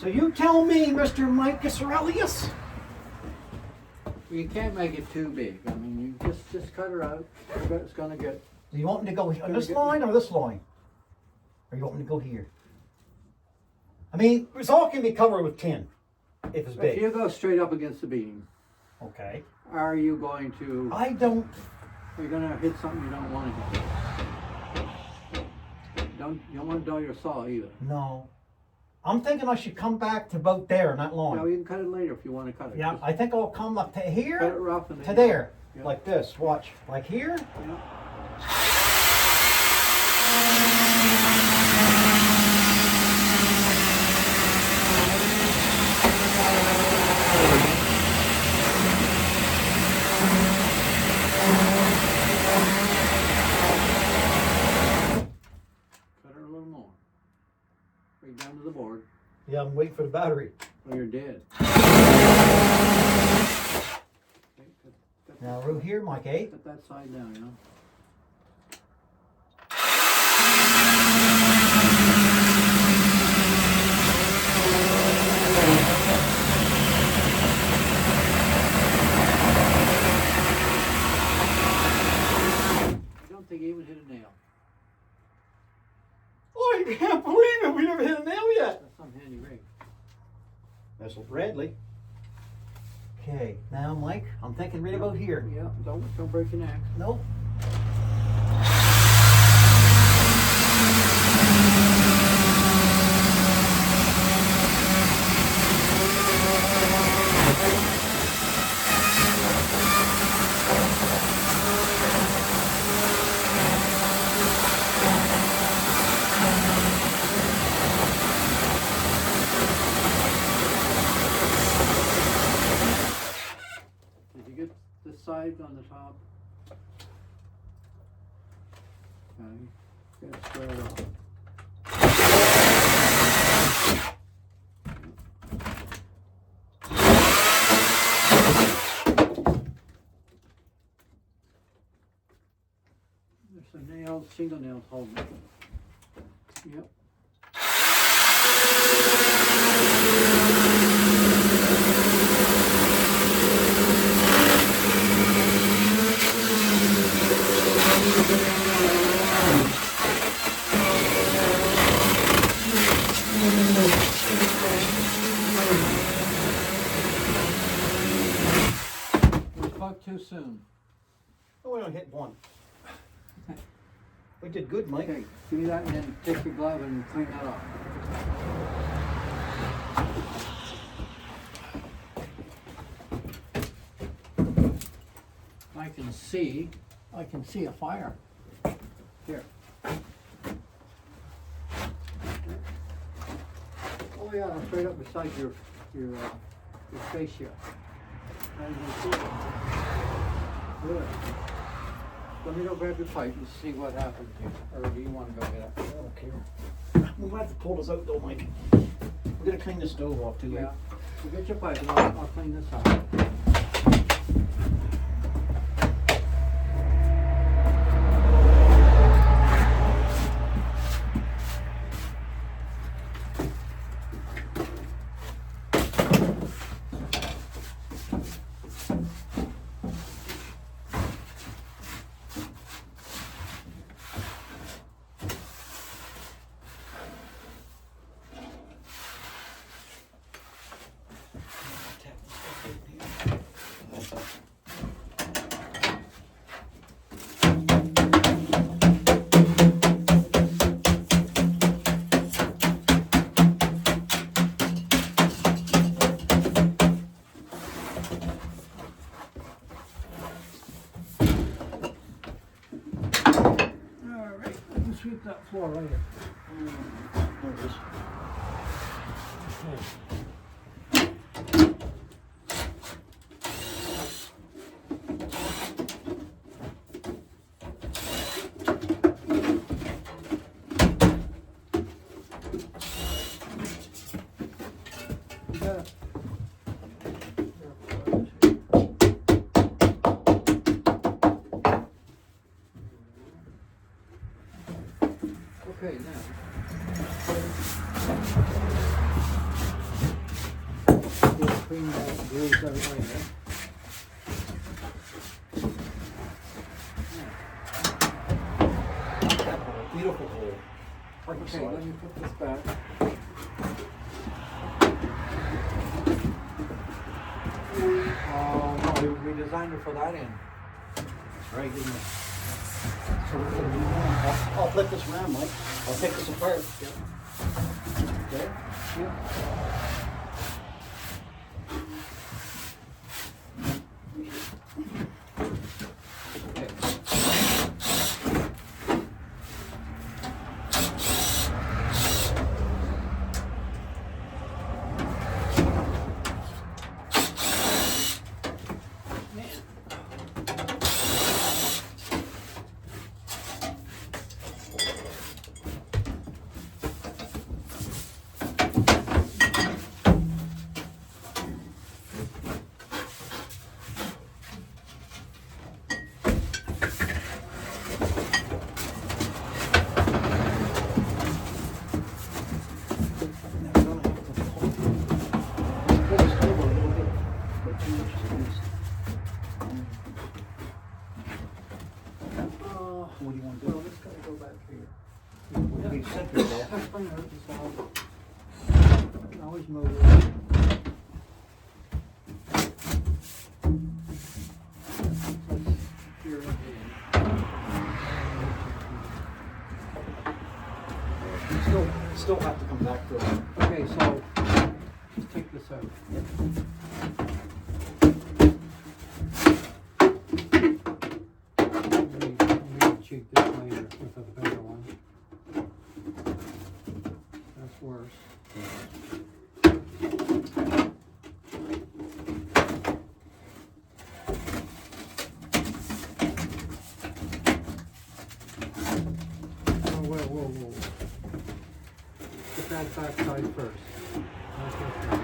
So you tell me, Mr. Micus Aurelius. You can't make it too big. I mean, you just cut her out. It's gonna get. Do you want me to go on this line or this line? Or you want me to go here? I mean, it's all can be covered with tin, if it's big. If you go straight up against the beam, okay. are you going to? I don't. You're gonna hit something you don't want to hit. You don't want to dull your saw either. No. I'm thinking I should come back to about there, not long. No, you can cut it later if you want to cut it. Yeah, Just I think I'll come up to here. cut it rough and to there. Yeah. Like this. Watch. Like here. Yeah. Cut her a little more. Right down to the board. Yeah, I'm waiting for the battery. Or you're dead. Now, right here, Mike, eh? Put that side down, you know. I don't think you even hit a nail. Oh, I can't believe it. We never hit a nail yet. That's some handy rig. That's Bradley. Okay, now, Mike, I'm thinking right about here. Yeah, don't break your neck. Nope. Did you get the side on the top? Okay, get it squared off. There's some nails, single nails holding it. Yep. We spoke too soon. Oh, we don't hit one. We did good, Mike. Okay, give me that and then take your glove and clean that off. I can see a fire. Here. Oh yeah, straight up beside your face here. And you can see it. Good. Let me go grab your pipe and see what happens here. Or do you want to go get it? I don't care. We might have to pull this out though, Mike. We're gonna clean the stove off too. Yeah. You get your pipe and I'll clean this out. Sweep that floor later. There it is. Okay, now. between the grooves that are in there. Beautiful hole. Okay, let me put this back. Oh, no, we designed it for that end. That's right, isn't it? So we're gonna do that. I'll flip this around, Mike. I'll take this apart. Yep. Okay? Yep. What do you want to Well, do? it's gotta go back here. We center it off. That's fine, you can always move it. Here and Still have to come back to it. okay, so let's take this out. Maybe cheat this later with a better one. That's worse. Oh, whoa. Get that back side first. Not this one.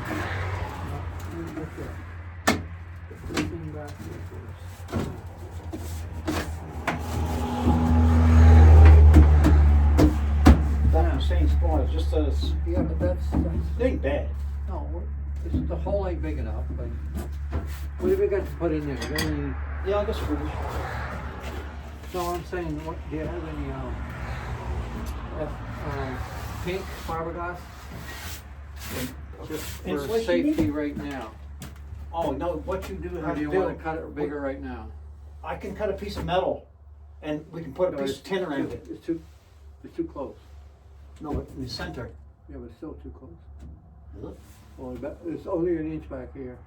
No, look there. Get this thing back here first. Back in the same spot, it's just as, Yeah, but that's it ain't bad. no, the hole ain't big enough, but what have we got to put in there? You got any, Yeah, I guess finish. no, I'm saying, what, do you have any, pink fiberglass? Just for Insulation, safety maybe? right now. Oh, no, what you do Or have do to you wanna do, cut it bigger right now? I can cut a piece of metal and we can put a No, piece of tin around it. It's too close. No, but in the center. Yeah, but it's still too close. Is it? Well, it's only an inch back here.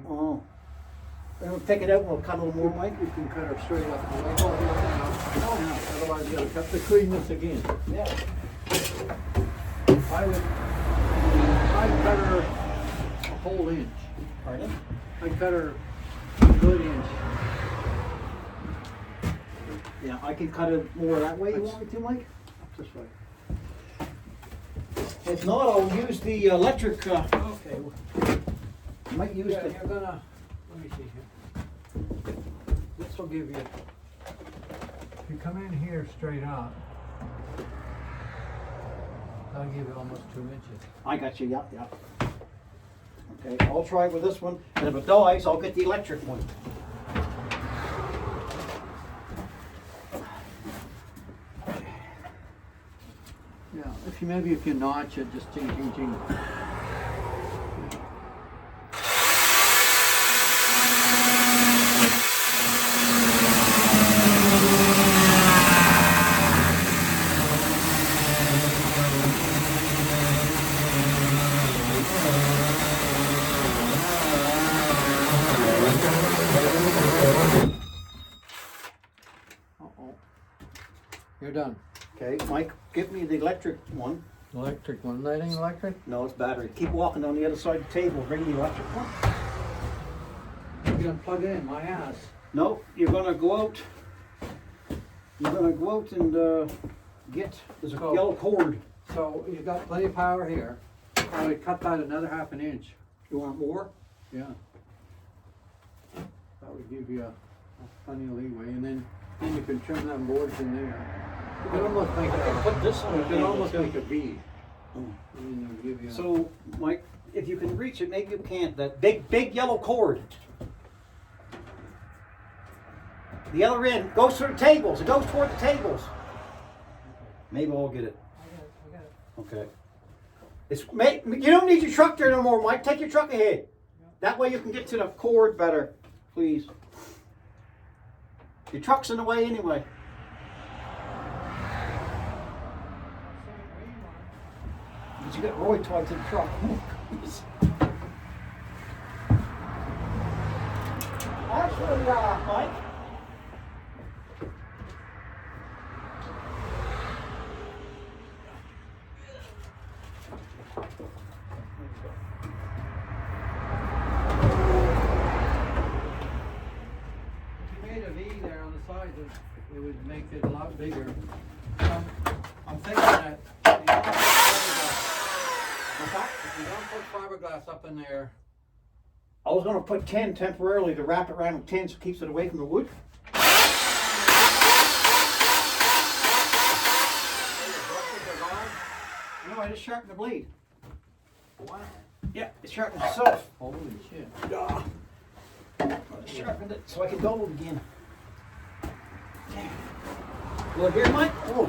Oh. And we'll take it out and we'll cut a little more, Mike. You can cut her straight up. Otherwise you gotta have to clean this again. Yeah. I'd cut her a whole inch. Pardon? I'd cut her a good inch. Yeah, I can cut it more that way, you want me to, Mike? Up this way. If not, I'll use the electric, Okay. might use Yeah, the, you're gonna, let me see here. This will give you, if you come in here straight up, that'll give you almost 2 inches. I got you, yeah. Okay, I'll try it with this one, and if it dies, I'll get the electric one. Yeah, maybe if you notch it, just ting, ting, ting. You're done. Okay, Mike, give me the electric one. Electric one. That ain't electric? No, it's battery. Keep walking on the other side of the table, bring the electric one. You're gonna plug it in my ass. No, you're gonna go out. You're gonna go out and get, there's a Go. yellow cord. So you've got plenty of power here. I would cut that another half an inch. You want more? Yeah. That would give you plenty of leeway, and then you can trim them boards in there. You can almost make I can put this on you the can table, almost too. make a V. Oh. And then it'll give you. So, Mike, if you can reach it, maybe you can't. That big yellow cord. The other end goes through the tables. It goes toward the tables. Maybe I'll get it. I got it. Okay. You don't need your truck there no more, Mike. Take your truck ahead. That way you can get to the cord better, please. Your truck's in the way anyway. But you got Roy tied to the truck. Actually, Mike. It would make it a lot bigger. I'm thinking that if you don't put fiberglass up in there. I was going to put 10 temporarily to wrap it around with 10 so it keeps it away from the wood. No, I just sharpened the blade. What? Yeah, it sharpened itself. Holy shit. I just sharpened it so I can double it again. Look here, Mike. Oh,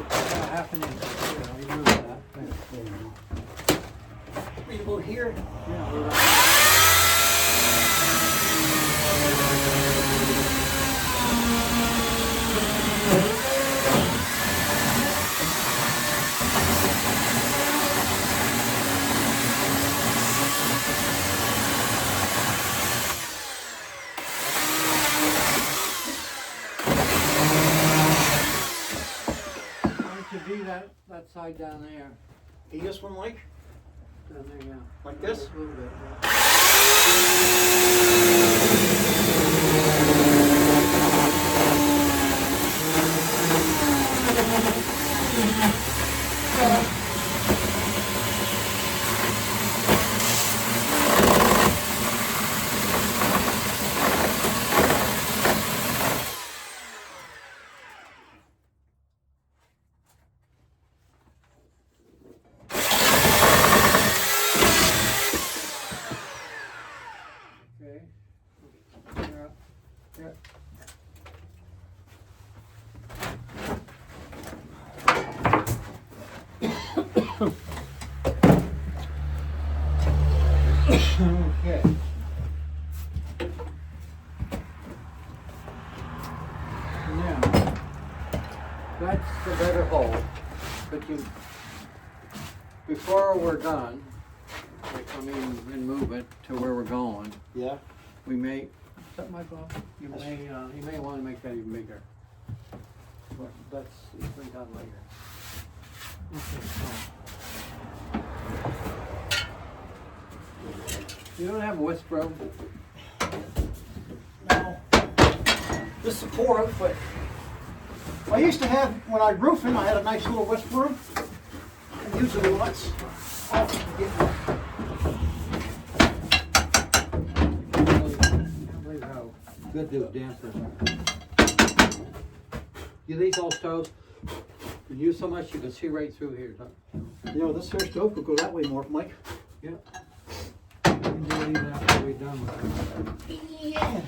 half an inch. Yeah, you move that. there you go. We go here. Yeah, that side down there. See this one, Mike? Down there, yeah. Like this? A little bit, Okay. now, that's the better hole. But you, before we're done, like I mean, and move it to where we're going, Yeah. we may, is that my glove? You may want to make that even bigger. But that's, it's been done later. Okay, so. You don't have a whisk broom? No. This support, but I used to have, when I roofing, I had a nice little whisk broom. I use it once. I can't believe how good this damper is. These old stoves, you use so much you can see right through here. You know, this here stove could go that way more, Mike. Yeah. We can do it even after we're done with it. Yeah.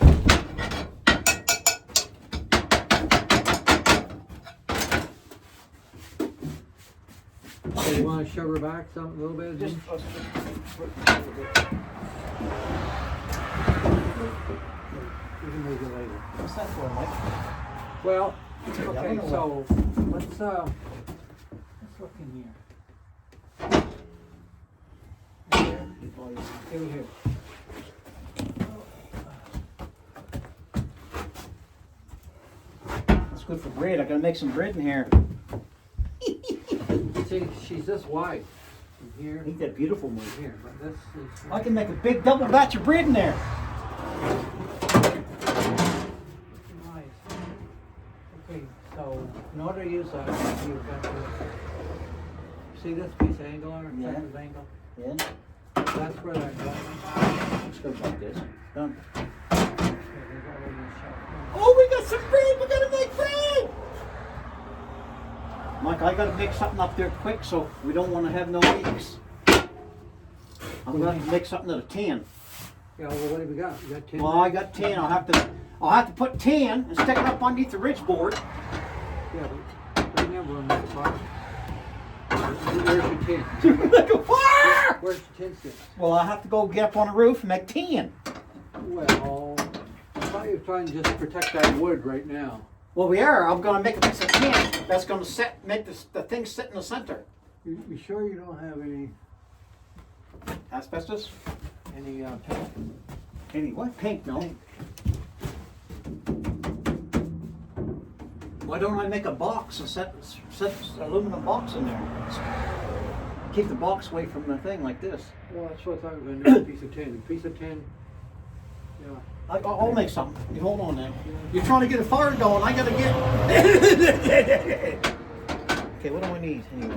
So you want to shove her back a little bit? Just, You can move it later. what's that for, Mike? Well, I okay, don't know so let's look in here. Over here. That's good for bread. I gotta make some bread in here. See, she's this wide from here Ain't that beautiful, Mike? to here, but this is. I can make a big double batch of bread in there. Nice. Okay, so in order to use that, you've got to see this piece of angle on it, Yeah. type of angle. Yeah. That's where that goes. Let's go like this. Done. Okay, there's already a shot. Oh, we got some bread. We gotta make bread. Mike, I gotta make something up there quick, so we don't want to have no leaks. I'm gonna have to make something out of tin. Yeah, well, what have you got? You got 10? Well, I got tin. I'll have to put tin and stick it up underneath the ridge board. Yeah, but remember on that part. Where's your tin? Where's the tin stick? Well, I have to go get up on the roof and make tin. Well, I thought you were trying to just protect that wood right now. Well, we are. I'm gonna make a piece of tin that's gonna make the thing sit in the center. You sure you don't have any Asbestos? paint? Any what? Paint? No. Paint. Why don't I make a box and set an aluminum box in there? Keep the box away from the thing like this. Well, that's what I thought you were going to do, a piece of tin. A piece of tin, yeah. I'll make something. You hold on now. You're trying to get a fire going. I gotta get. Okay, what do I need anyway?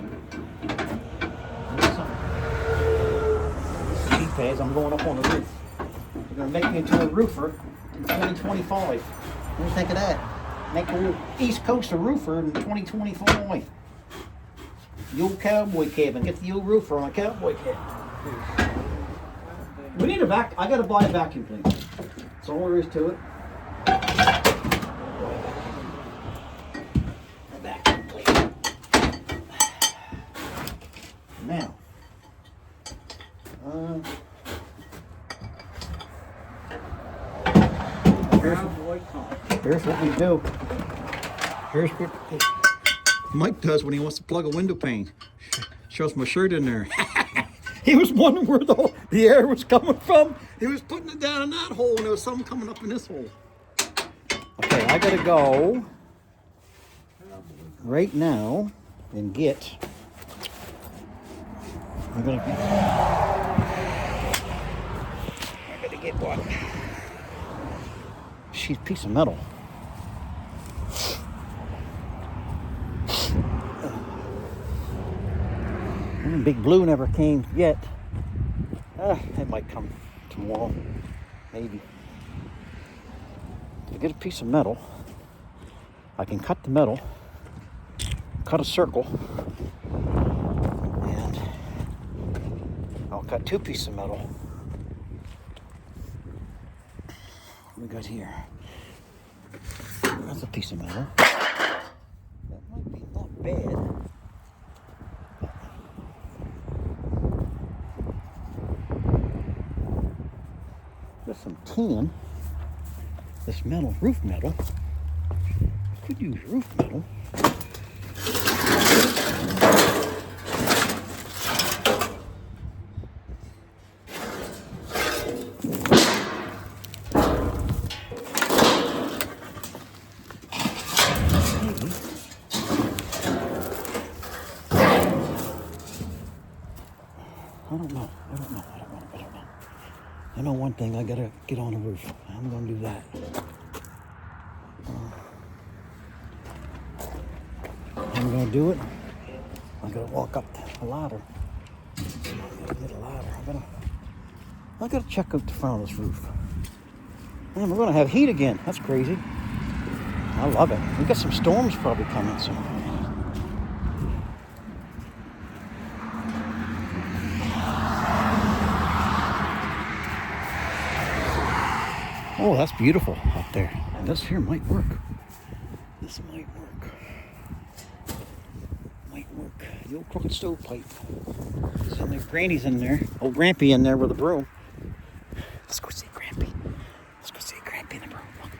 I need some sheet pads. I'm going up on the roof. They're gonna make me into a roofer in 2025. What do you think of that? Make a East Coast a roofer in 2025. The old cowboy cabin. Get the old roofer on a cowboy cabin. We need a vac. I gotta buy a vacuum cleaner. That's all there is to it. Vacuum cleaner. Now, here's what we do. Here's what Mike does when he wants to plug a window pane. Shows my shirt in there. He was wondering where the air was coming from. He was putting it down in that hole, and there was something coming up in this hole. Okay, I gotta go right now and get. I gotta get what? Sheet piece of metal. Big Blue never came yet. It might come tomorrow, maybe. To get a piece of metal, I can cut the metal, cut a circle, and I'll cut 2 pieces of metal. What we got here? That's a piece of metal. That might be not bad. There's some tin. This metal, roof metal. Could use roof metal. Maybe. I don't know. I know one thing, I gotta get on the roof. I'm gonna do that. I'm gonna do it. I gotta walk up the ladder. I gotta get a ladder. I gotta check out the front of this roof. Man, we're gonna have heat again. That's crazy. I love it. We got some storms probably coming soon. Oh, that's beautiful up there. And this here might work. This might work. Might work. The old crooked stovepipe. It's in there. Granny's in there. Old Grampy in there with a broom. Let's go see Grampy. Let's go see Grampy in the broom. Look.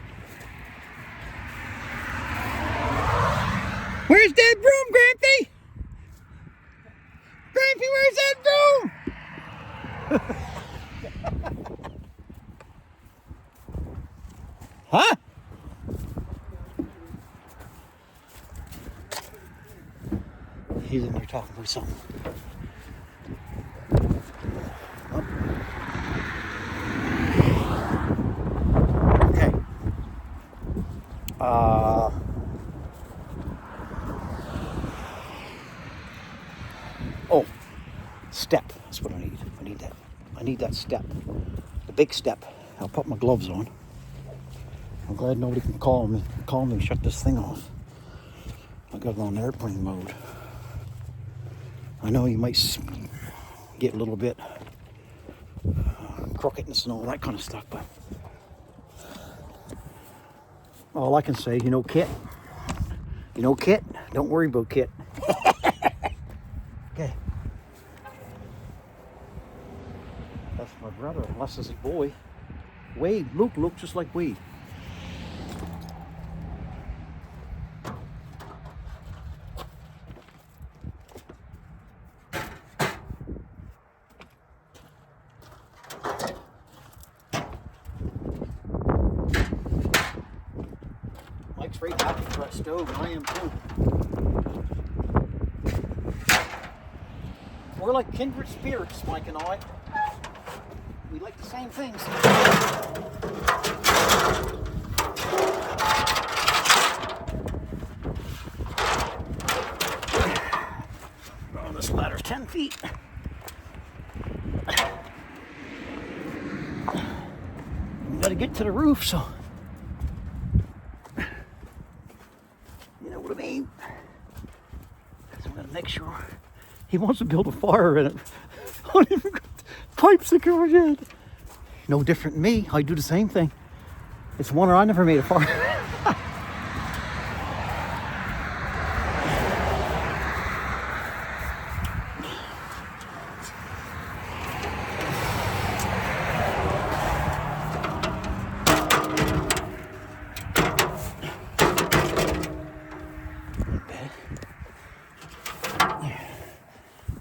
Where's that broom, Grampy? Grampy, where's that broom? Huh? He's in there talking about something. Oh. Okay. Oh, step. That's what I need. I need that. I need that step. The big step. I'll put my gloves on. I'm glad nobody can call me and shut this thing off. I got it on airplane mode. I know you might get a little bit crookedness and all that kind of stuff. But all I can say, you know, Kit, don't worry about Kit. Okay. That's my brother, unless it's a boy. Wade, Luke looks just like Wade. Mike's very happy for that stove, and I am too. We're like kindred spirits, Mike and I. We like the same things. Oh, this ladder's 10 feet. We gotta get to the roof, so you know what I mean. So I'm gonna make sure. He wants to build a fire in it. I don't even got pipes that go in. No different than me. I do the same thing. It's a wonder I never made a fire.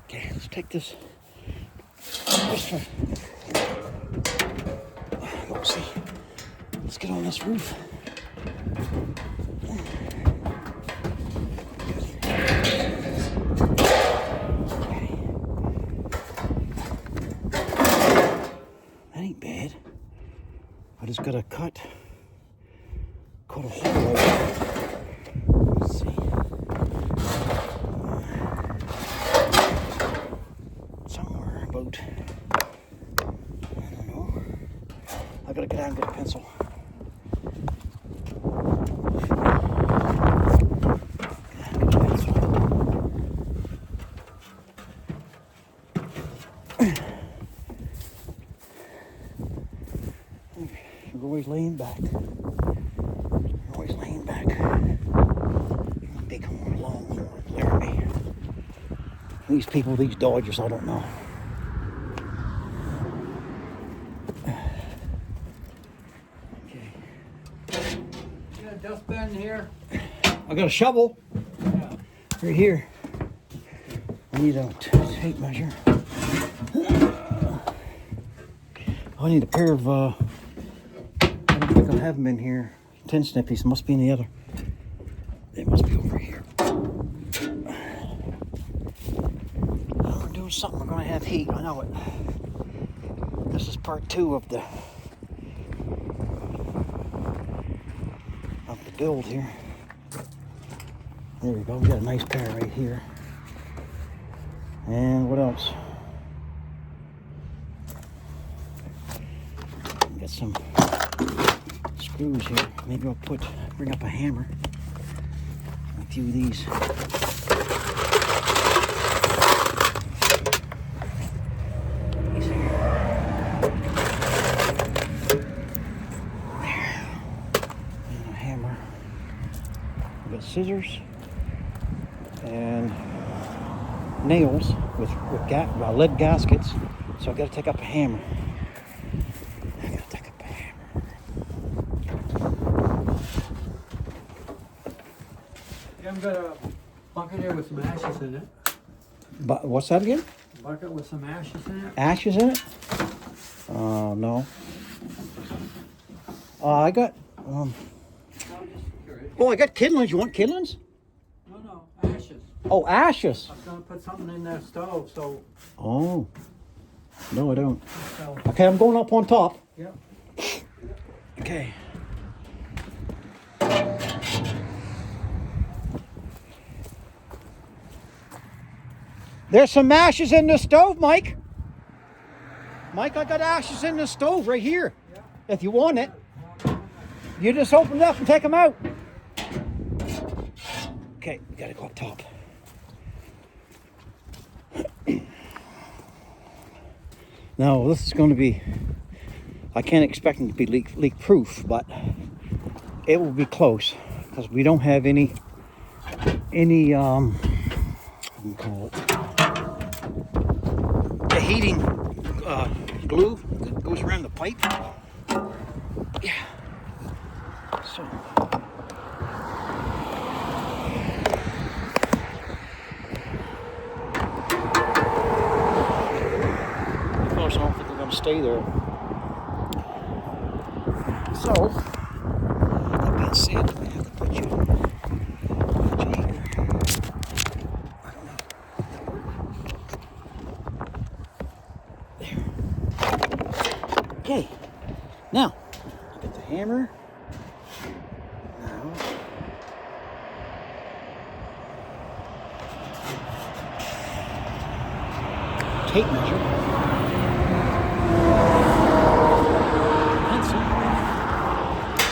Okay, let's take this one. Let's see. Let's get on this roof. That ain't bad. I just gotta cut a hole out. Let's see. Somewhere about, I don't know. I gotta get out and get a pencil. You're always laying back. You're always laying back. Big horn, long horn, Laramie. These people, these Dodgers, I don't know. You got a dustbin here? I got a shovel. Yeah. Right here. I need a tape measure. I need a pair of, I don't think I have them in here. 10 snippies, must be in the other. They must be over here. Oh, we're doing something, we're gonna have heat, I know it. This is part 2 of the build here. There we go, we got a nice pair right here. And what else? Got some screws here. Maybe I'll bring up a hammer. A few of these. These here. There. And a hammer. We got scissors and nails with lead gaskets. So I got to take up a hammer. I've got a bucket here with some ashes in it. But what's that again? A bucket with some ashes in it. Ashes in it? No. I got. I'm just curious. Oh, I got kidlings. You want kidlings? No, ashes. Oh, ashes. I was gonna put something in that stove, so. Oh. No, I don't. So Okay, I'm going up on top. yep. Okay. There's some ashes in the stove, Mike. Mike, I got ashes in the stove right here. Yeah. If you want it, you just open it up and take them out. Okay, we gotta go up top. Now this is going to be, I can't expect it to be leak proof, but it will be close because we don't have any what do you call it, the heating glue that goes around the pipe. Yeah. So. Of course, I don't think they're going to stay there. So, that being said, I have to put you here. I don't know. There. Okay. Now, I get the hammer. Now, tape measure. Pencil.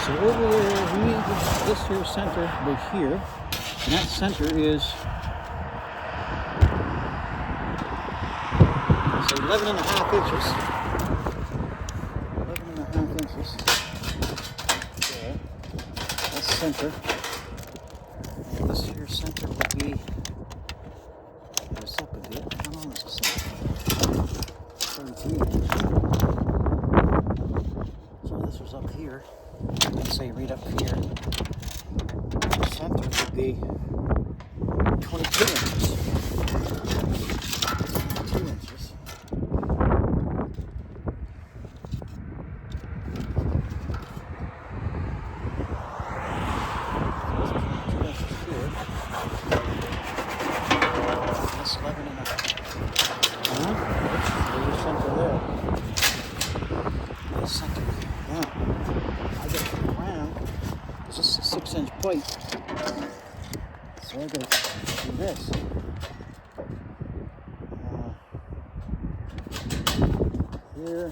So over there, we need this here center right here. And that center is, say, 11 and a half inches. 11 and a half inches. There. That's center. And this here center would be, this up a bit. How long is this? 17 inches. So this was up here. Let's say right up here. The center would be 22 inches. 22 inches. That's 11 and a half. There's center there. There's center there. Now, I get it around. This is a 6-inch pipe. So I gotta do this. Here.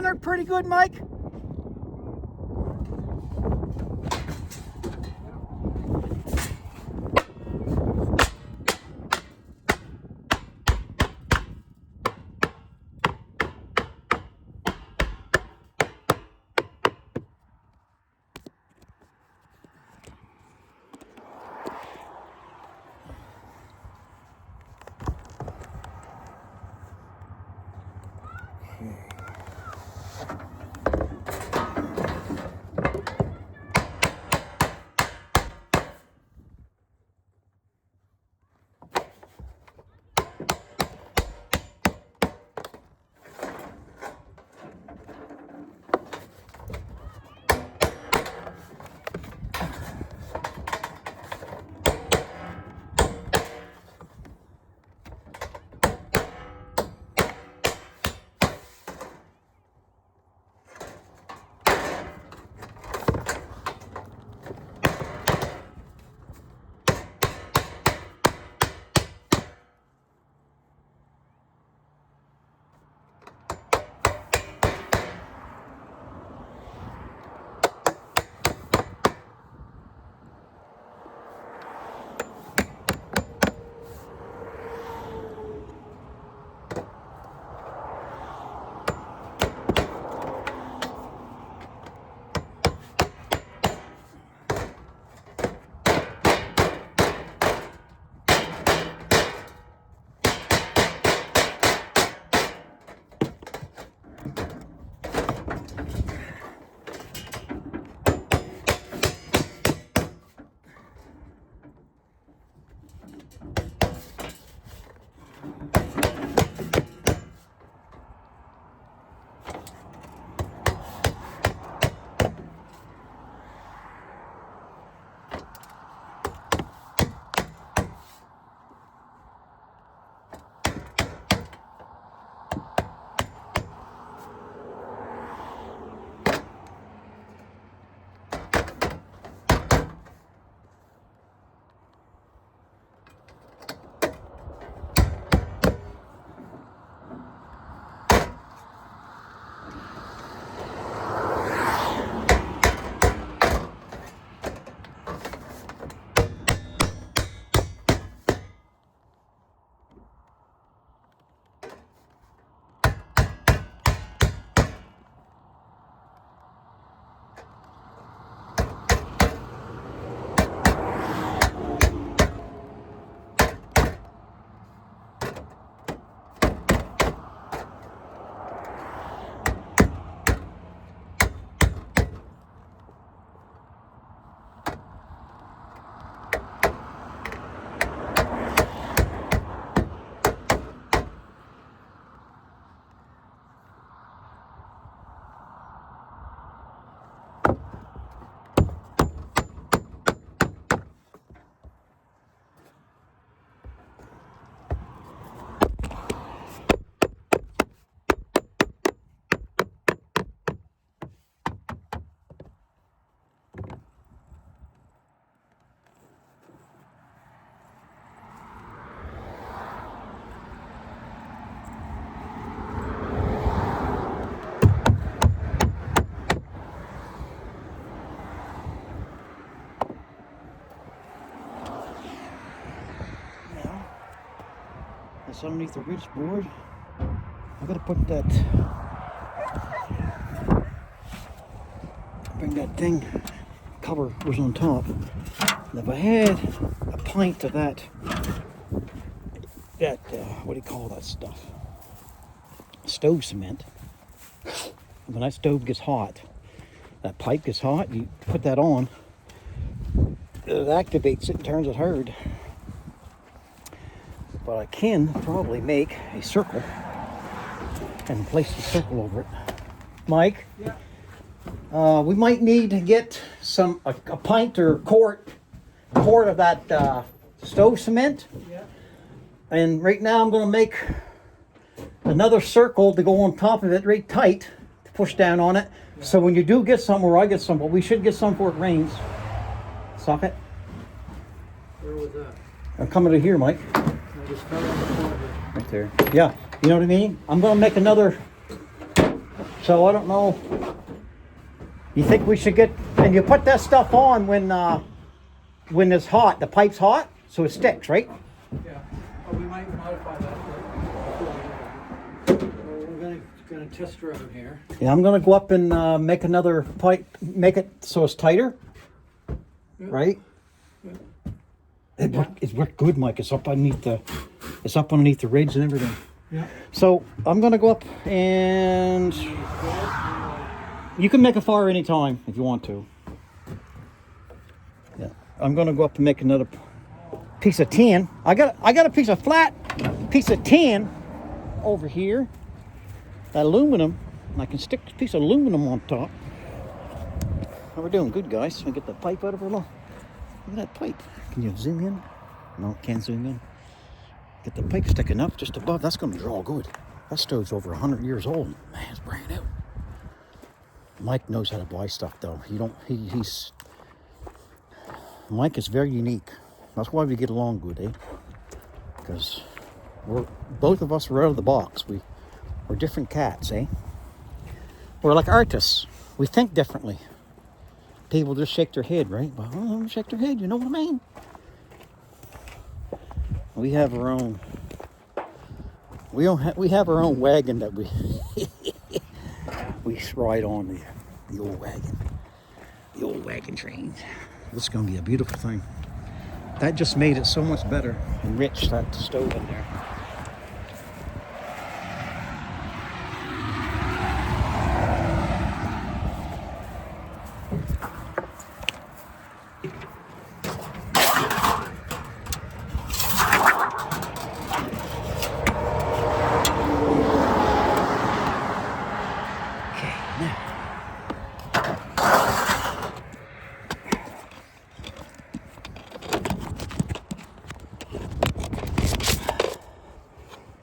dirt pretty good, Mike? That's underneath the ridge board. I gotta put that, bring that thing, cover was on top. And if I had a pint of that, what do you call that stuff? Stove cement. When that stove gets hot, that pipe gets hot, you put that on, it activates it and turns it hard. But I can probably make a circle and place the circle over it. Mike? Yeah. We might need to get a pint or quart of that stove cement. Yeah. And right now I'm going to make another circle to go on top of it right tight to push down on it. Yeah. So when you do get some, or I get some, but we should get some before it rains. Socket? Where was that? I'm coming to here, Mike. Just fell on the floor here. Right there. Yeah, you know what I mean? I'm going to make another So I don't know. You think we should get, and you put that stuff on when it's hot, the pipe's hot, so it sticks, right? Yeah. Oh, we might modify that. We're gonna test around here. Yeah, I'm gonna go up and make another pipe, make it so it's tighter, right? Yeah. It worked good, Mike. It's up underneath the ridge and everything. Yeah. So I'm gonna go up and you can make a fire anytime if you want to. Yeah, I'm gonna go up and make another piece of tin. I got a flat piece of tin over here. That aluminum, and I can stick a piece of aluminum on top. How we're doing, good guys. I get the pipe out of her. Look at that pipe. Can you zoom in? No, can't zoom in. Get the pipe sticking up just above. That's going to draw good. That stove's over 100 years old. Man, it's brand new. Mike knows how to buy stuff, though. He's Mike is very unique. That's why we get along good, eh? Because both of us are out of the box. We're different cats, eh? We're like artists. We think differently. People just shake their head, right? Well, don't shake their head. You know what I mean? We have our own. We have our own wagon that we ride on the old wagon train. This is going to be a beautiful thing. That just made it so much better and rich, that stove in there.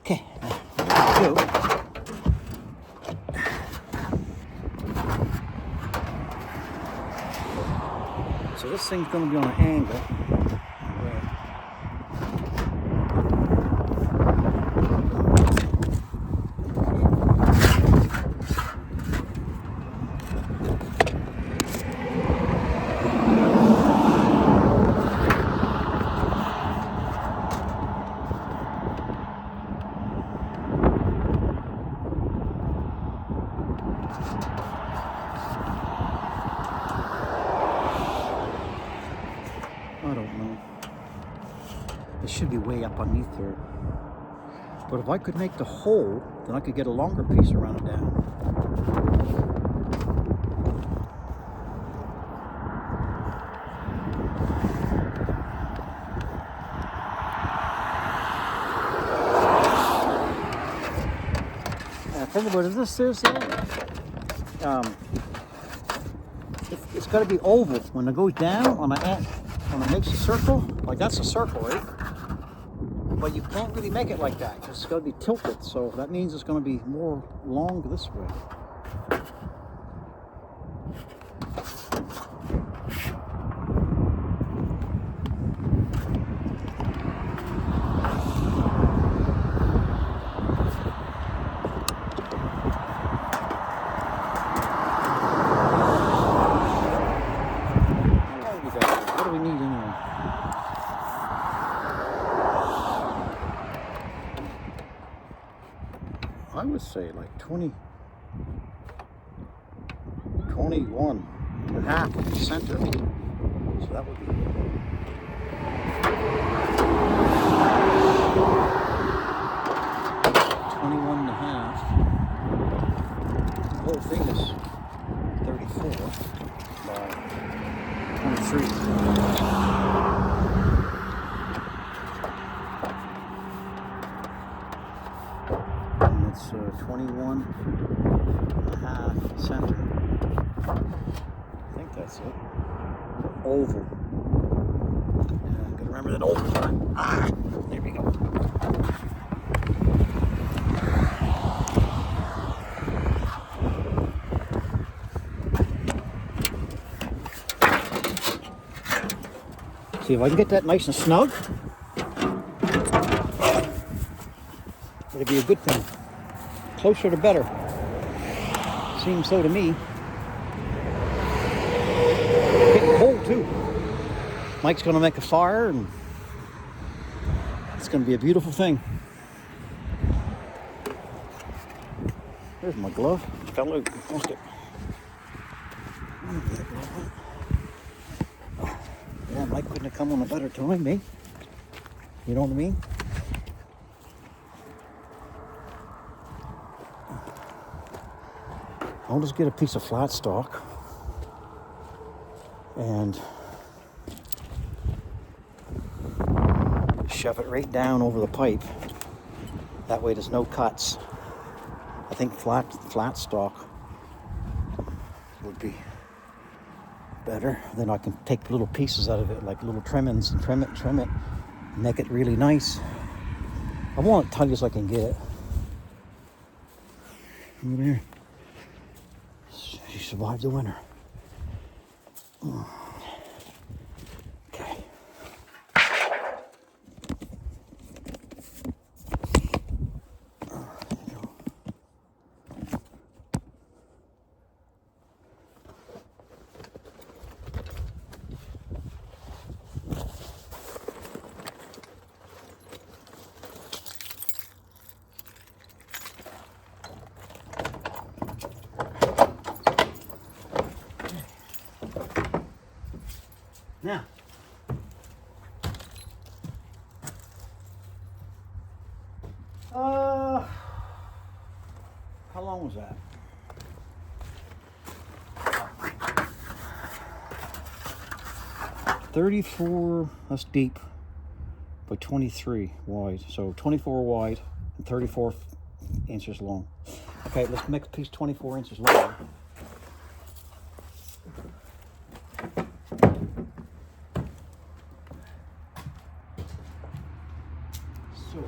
Okay, now, go. So this thing's going to be on an angle. I don't know. It should be way up underneath there. But if I could make the hole, then I could get a longer piece around it down. Think about it, this is it's got to be oval when it goes down when it makes a circle. Like that's a circle, right? But you can't really make it like that because it's got to be tilted. So that means it's going to be more long this way. What do we need anyway? I would say like 21 and a half in the center. So that would be 21 and a half. The whole thing is 34 by 23. And it's 21 and a half center. I think that's it. Oval. Yeah, I'm gonna remember that oval time. Ah, there we go. See if I can get that nice and snug. It'll be a good thing. Closer the better. Seems so to me. Getting cold too. Mike's gonna make a fire and it's gonna be a beautiful thing. There's my glove. Fell out. Lost it. Yeah, Mike couldn't have come on a better time, me. You know what I mean? I'll just get a piece of flat stock and shove it right down over the pipe. That way there's no cuts. I think flat stock would be better. Then I can take little pieces out of it, like little trimmings, and trim it, and make it really nice. I want it tight as I can get it. Over there. She survived the winter. Okay. Now, how long was that? $34, that's deep, by 23 wide. So 24 wide and 34 inches long. Okay, let's make a piece 24 inches long. So,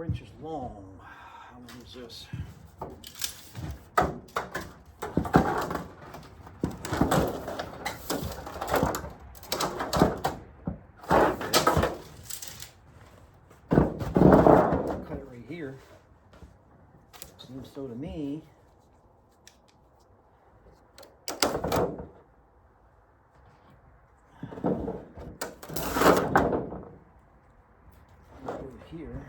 inches long. How long is this? Cut it right here. Seems so to me. Over here.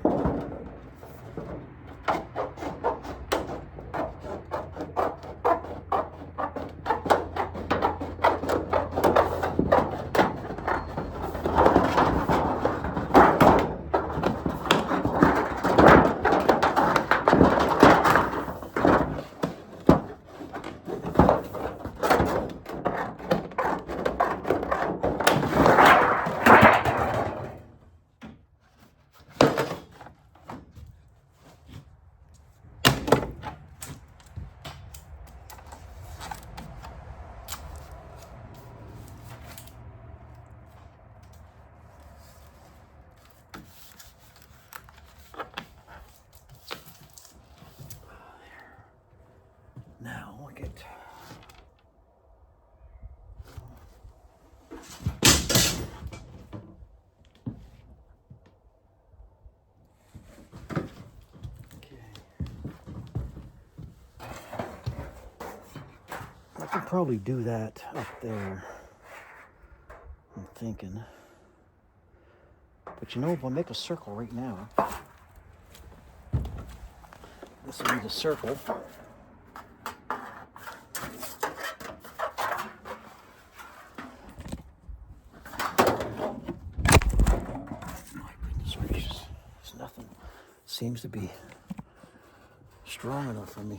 Now look at I could probably do that up there. I'm thinking. But you know, if I make a circle right now, this will be the circle. Seems to be strong enough for me.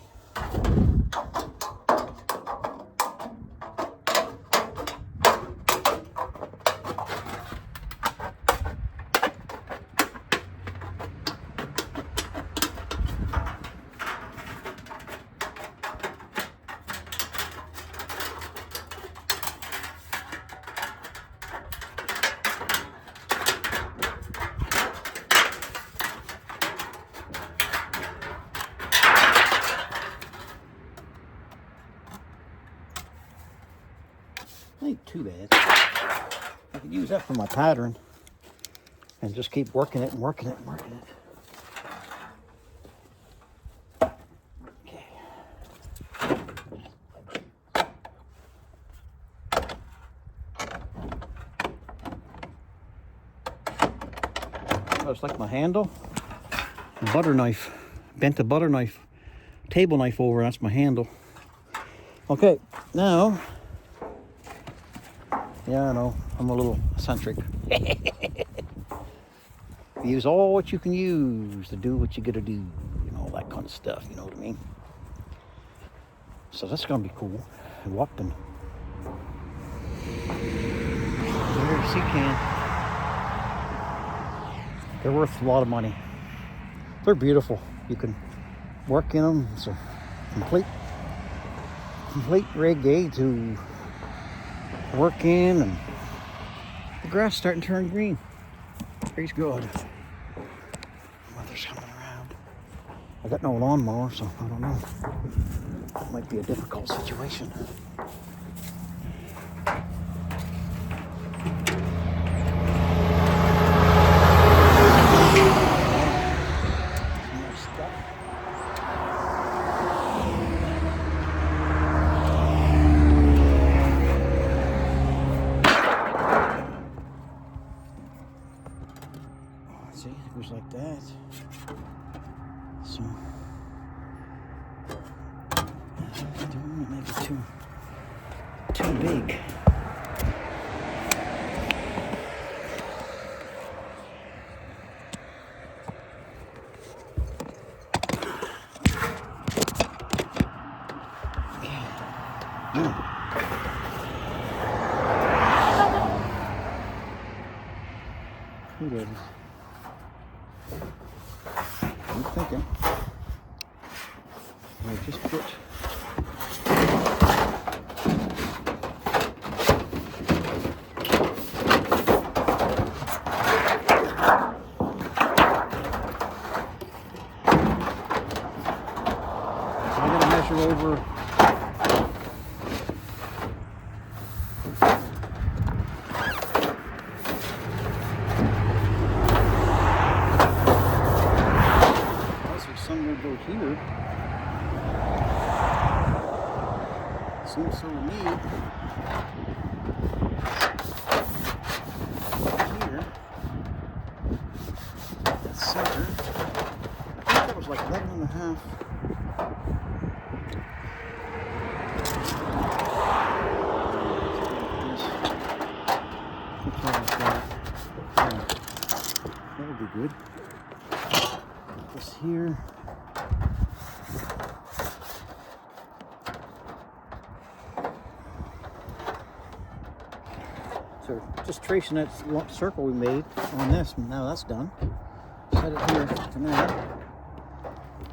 ain't too bad. I can use that for my pattern and just keep working it and working it and working it. Okay. Oh, it's like my handle. Butter knife. Bent a butter knife. Table knife over, that's my handle. Okay, now, yeah, I know, I'm a little eccentric. Use all what you can use to do what you gotta do, you know, that kind of stuff, you know what I mean? So that's gonna be cool. Whopping. There's sea can. They're worth a lot of money. They're beautiful. You can work in them. It's a complete rig, to work in, and the grass starting to turn green. Praise God. Mother's coming around. I got no lawnmower, so I don't know. It might be a difficult situation. See, it goes like that. So, don't make it too big. Okay. Now, here it is. I'm thinking I just put I'm going to measure over some will go here. Some will me here. That's center. I think that was like 11 and a half. That'll be good. Put this here. So just tracing that circle we made on this, now that's done. Set it here for now.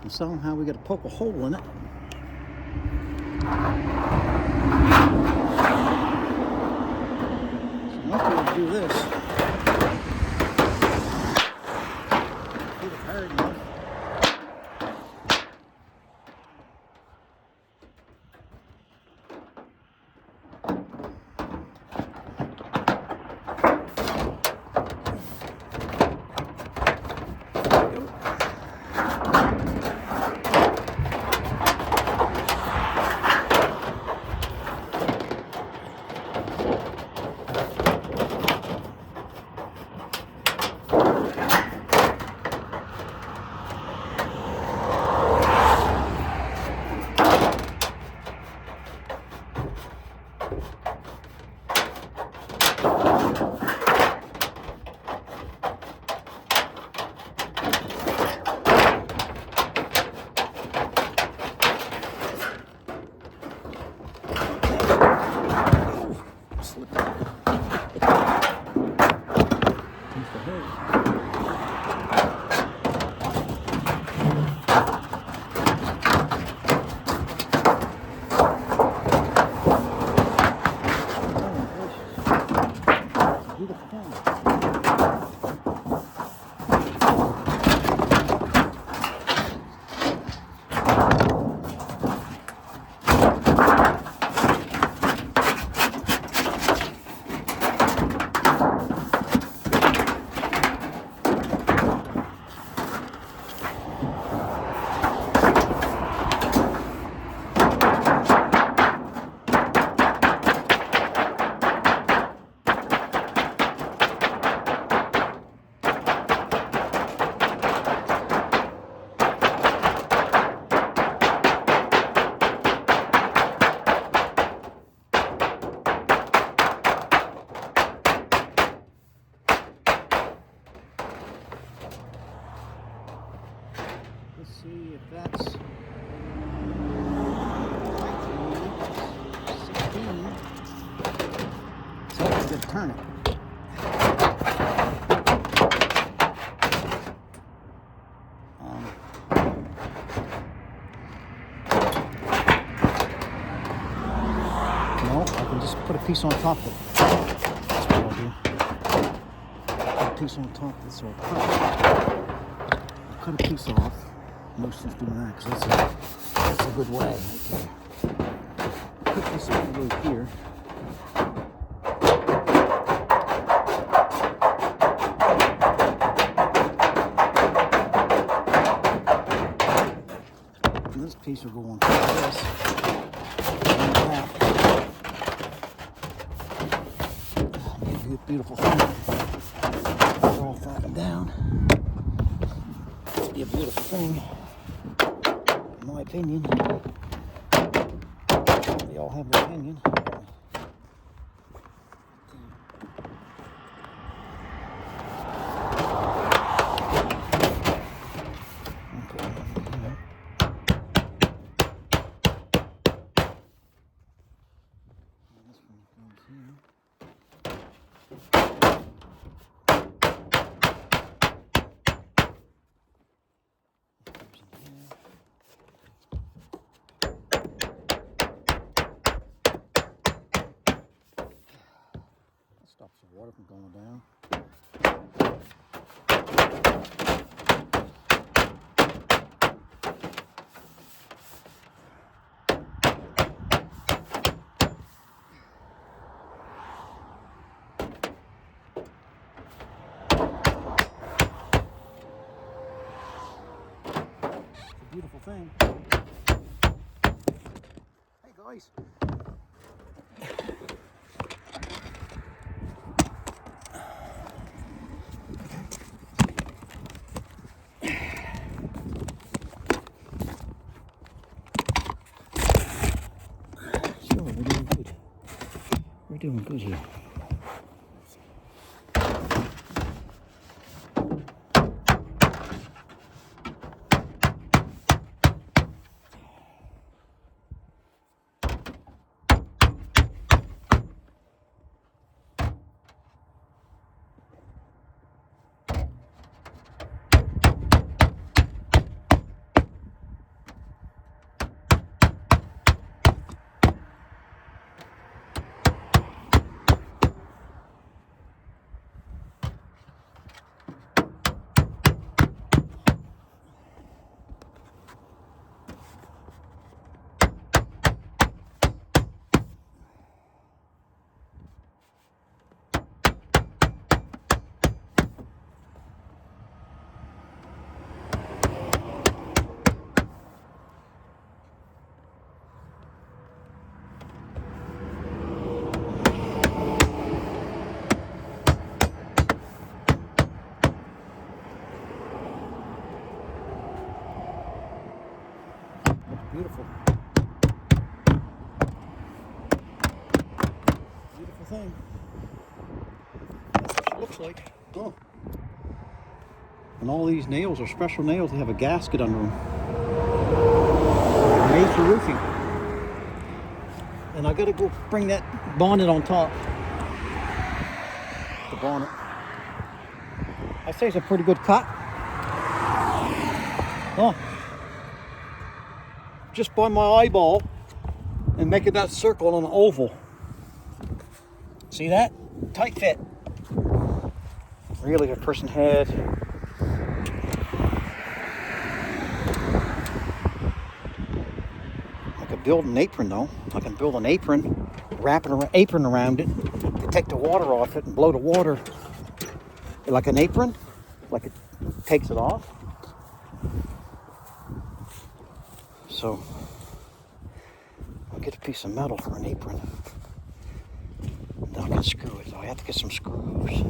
And somehow we got to poke a hole in it. So I'm not going to do this. Hit it hard enough. Let's see if that's 16. So I'm going to turn it. No, I can just put a piece on top of it. That's what I'll do. Put a piece on top of this. So I'll cut a piece off. Most of doing that because that's a good way. Okay. Put this all the way here. And this piece will go on top of this. And that. Beautiful thing. It's all flattened down. It'll be a beautiful thing, in my opinion. They all have their opinion. Stops the water from going down. It's a beautiful thing. Hey guys. We're doing good here. Beautiful. Beautiful thing. That's what it looks like. Oh. And all these nails are special nails. They have a gasket under them. Made for roofing. And I gotta go bring that bonnet on top. The bonnet. I say it's a pretty good cut. Oh. Just by my eyeball and making that circle on an oval. See that? Tight fit. Really, if a person had I could build an apron though. I can build an apron, wrap an apron around it to take the water off it and blow the water like an apron, like it takes it off. So I'll get a piece of metal for an apron. And then I can screw it. So I have to get some screws.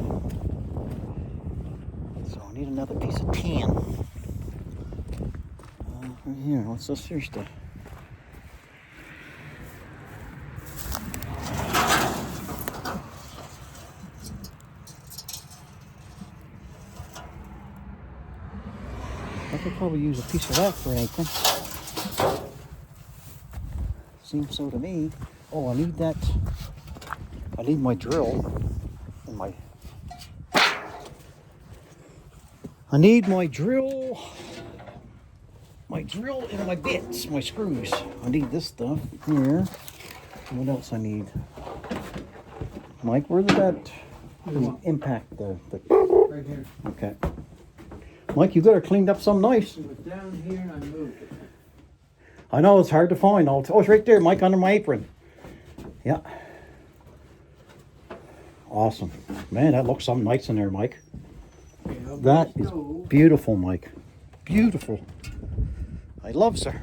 So I need another piece of tin. Right here, what's this here stuff? I could probably use a piece of that for an apron. Seems so to me. Oh, I need that. I need my drill and my. I need my drill. My drill and my bits, my screws. I need this stuff here. What else I need? Mike, where did that impact the? Right here. Okay. Mike, you got her cleaned up some nice. It was down here and I moved it. I know it's hard to find. Oh, it's right there, Mike, under my apron. Yeah. Awesome. Man, that looks something nice in there, Mike. Yeah, That is beautiful, Mike. Beautiful. I loves her.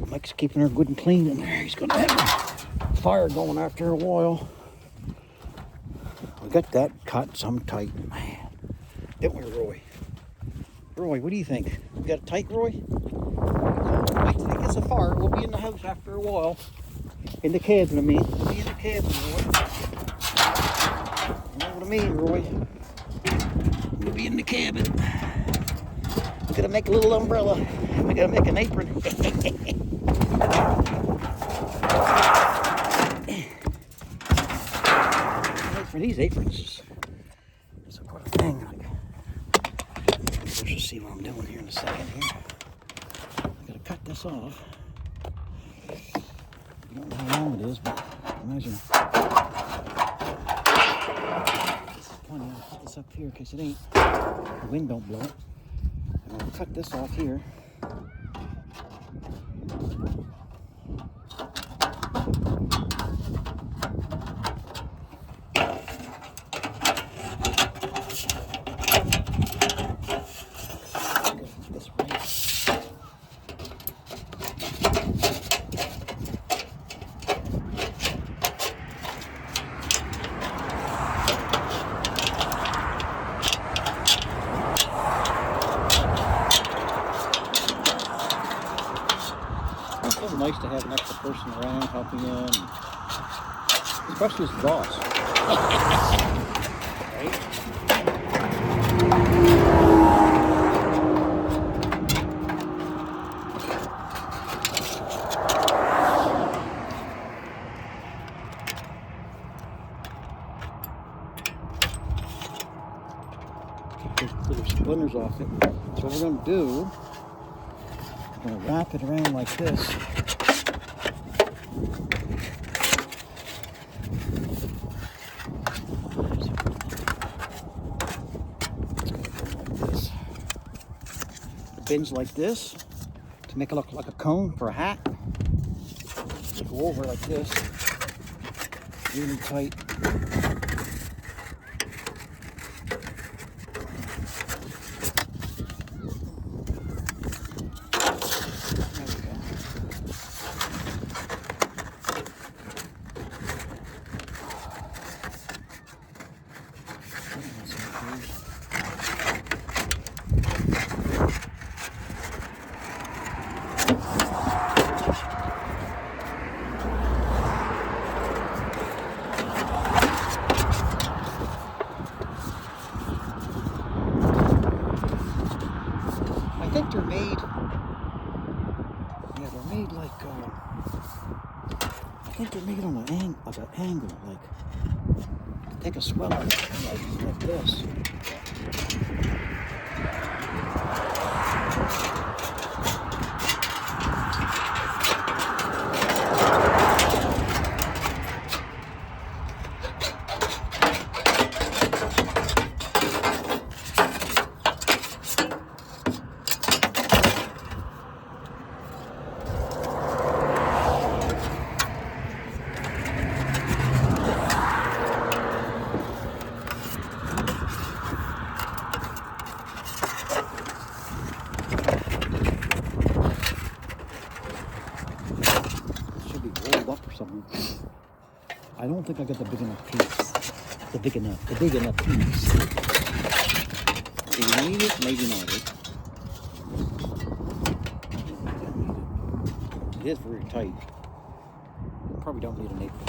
Mike's keeping her good and clean in there. He's gonna have a fire going after a while. We got that cut some tight. Man. Don't we, Roy? Roy, what do you think? We got it tight, Roy? Wait till he gets a fire. We'll be in the house after a while. In the cabin, I mean. We'll be in the cabin, Roy. You know what I mean, Roy? We'll be in the cabin. We gotta make a little umbrella. We gotta make an apron. For these aprons, so put a thing like. Let's just see what I'm doing here in a second. Here, I'm gonna cut this off. I don't know how long it is, but imagine. This is funny. I'll put this up here in case it ain't. The wind don't blow it. And I'll cut this off here. It's nice to have an extra person around helping you, especially as boss. Right? Take those little splinters off it. So what we're going to do, we're going to wrap it around like this. Bins like this to make it look like a cone for a hat. They go over like this, really tight. I think they're made. Yeah, they're made like. I think they're made on an angle, like to take a swell out of it, like this. I don't think I got the big enough piece. The big enough piece. Do you need it? Maybe not. It is very tight. Probably don't need an apron.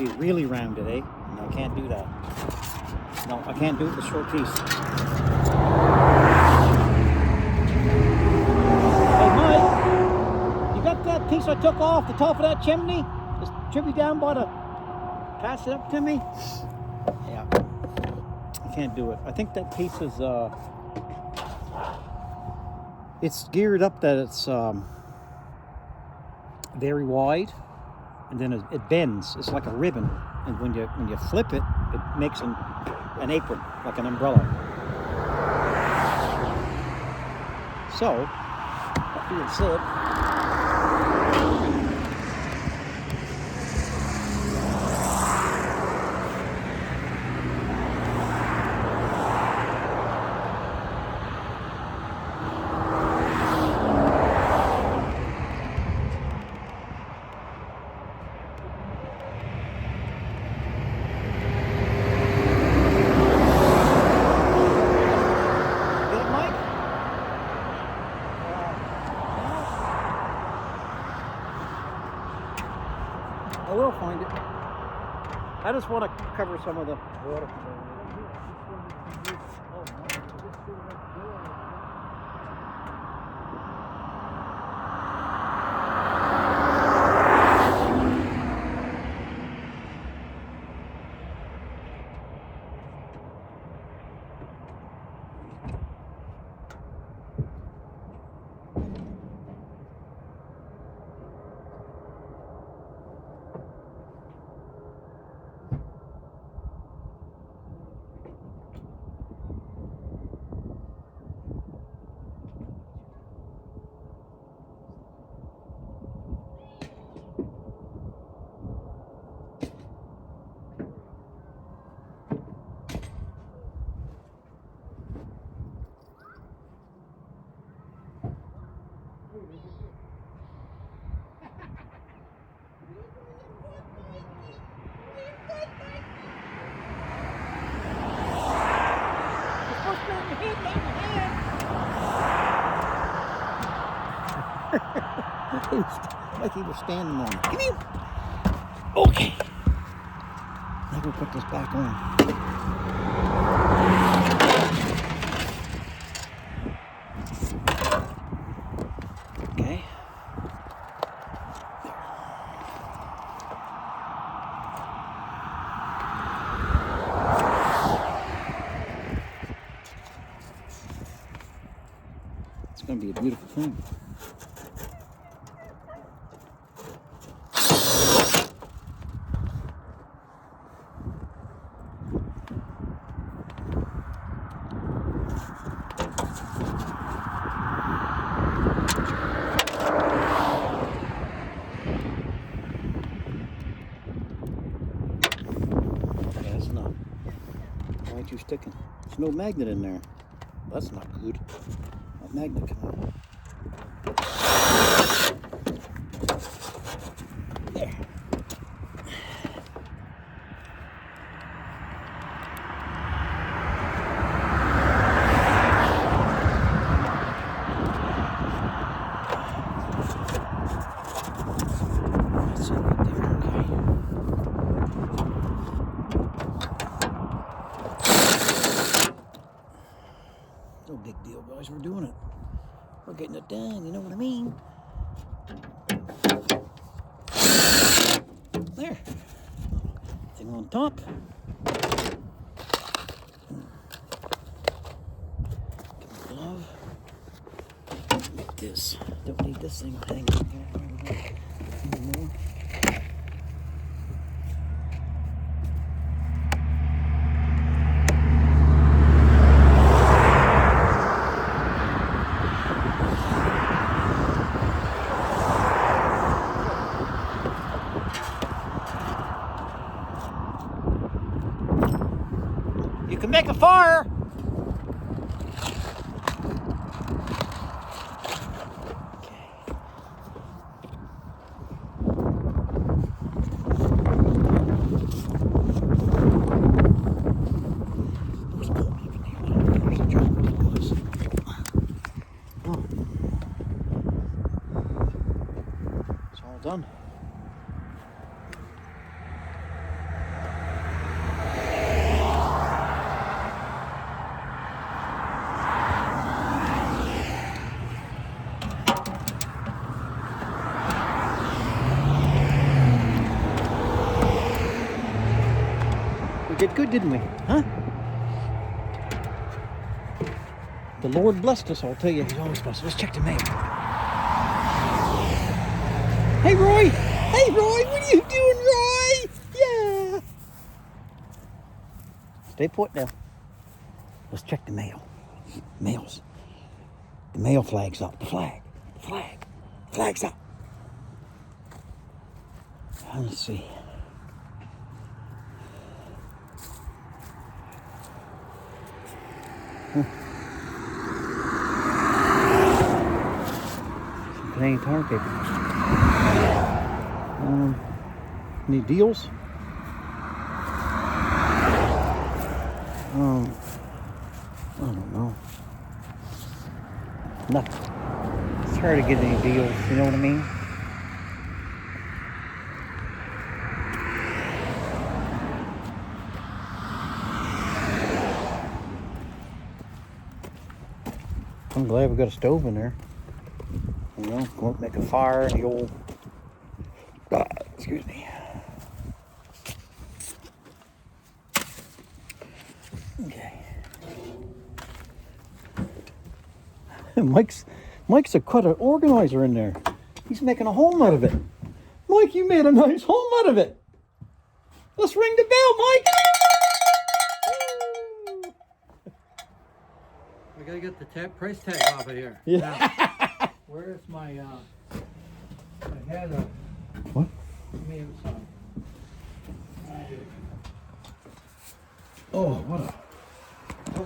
be really rounded, eh? No, I can't do that. No, I can't do it with a short piece. Hey, Mike, you got that piece I took off the top of that chimney? Just tribute down by the... Pass it up to me? Yeah. I can't do it. I think that piece is, it's geared up that it's, very wide, and then it bends. It's like a ribbon, and when you flip it, it makes an apron, like an umbrella. So, that being said, I will find it. I just want to cover some of the water. Like he was standing on it. Come here. Okay. I'm gonna put this back on. Okay. It's gonna be a beautiful thing. Why aren't you sticking? There's no magnet in there. That's not good. That magnet come out. There. That's it right there, okay. No big deal, guys. We're doing it. We're getting it done. You know what I mean? There. Thing on top. Glove. Like this. Don't need this thing hanging there anymore. You can make a fire. It's all done. We did good, didn't we? Huh? The Lord blessed us, I'll tell you. He's always blessed us. Let's check the mail. Hey, Roy! Hey, Roy! What are you doing, Roy? Yeah! Stay put now. Let's check the mail. Mails. The mail flag's up. The flag. The flag. The flag's up. Let's see. Some Canadian tar paper. Any deals? I don't know. Nothing. It's hard to get any deals, you know what I mean? I'm glad we got a stove in there. You know, won't make a fire, the old, excuse me. Okay. Mike's quite an organizer in there. He's making a home out of it. Mike, you made a nice home out of it. Let's ring the bell, Mike. I gotta get the price tag off of here. Yeah. Now, where's my, I had a... What? Oh, what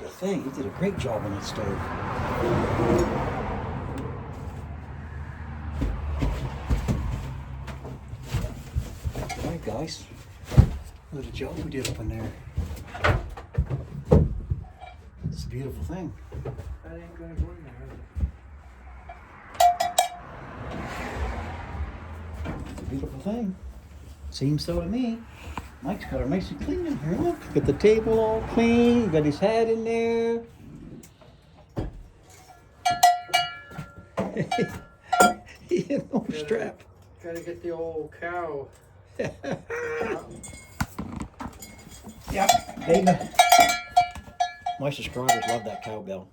a thing. He did a great job on that stove. All right, guys. What a job we did up in there. It's a beautiful thing. That ain't gonna go in there, It's a beautiful thing. Seems so to me. Mike's got it nice and clean in here. Look, got the table all clean. He got his hat in there. He had no strap. Gotta get the old cow. Yeah, David. My subscribers love that cowbell.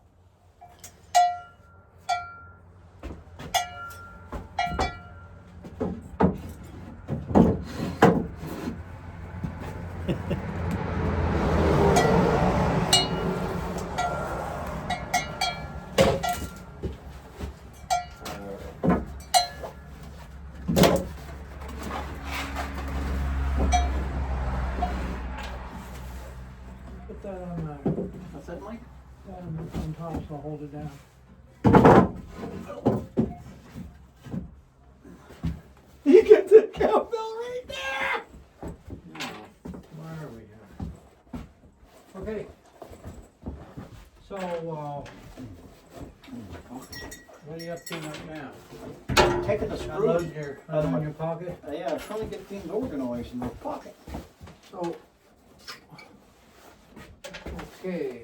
Put that on What's that, Mike? on top, so I'll hold it down. You get the cowbell right there! Now, where are we here? Okay. So, what are you up to right now? Taking the screws. Unload your pocket? Yeah, trying to get things organized in my pocket. So, okay.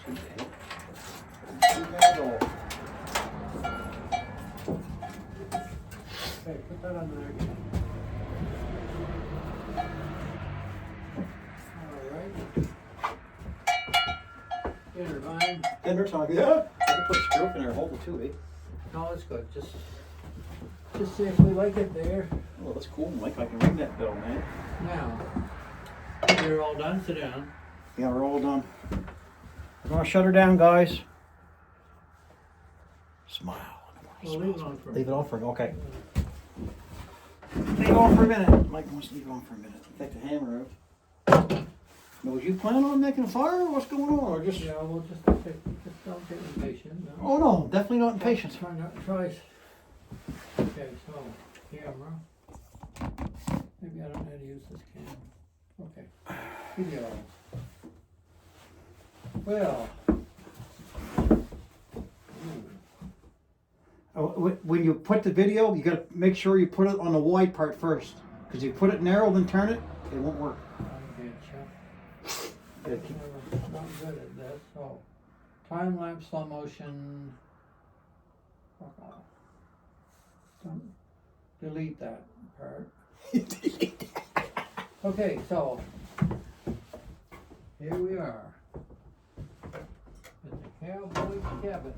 Too bad. Too bad at all. Okay, put that under there again. Alright. Dinner time. Dinner time, yeah. I can put a screw in there, hold it too, eh? No, it's good. Just see if we like it there. Oh, that's cool, Mike. I can ring that bell, man. Now, you're all done. Sit down. Yeah, we're all done. We're gonna shut her down, guys. Smile. We'll leave it on for a Leave it on for okay. Leave it on for a minute. Mike wants to leave it on for a minute. Take the hammer out. Now, was you planning on making a fire, or what's going on, or just? Yeah, we'll just don't get impatient. No. Oh no, definitely not impatient. Try not twice. Okay, so camera. Maybe I don't know how to use this camera. Okay. Video. Well. When you put the video, you gotta make sure you put it on the wide part first. Because you put it narrow, then turn it, it won't work. I get Yeah, you. Not good at this. So, time lapse, slow motion. Fuck off. Don't delete that part. Okay, so here we are in the cowboy cabin.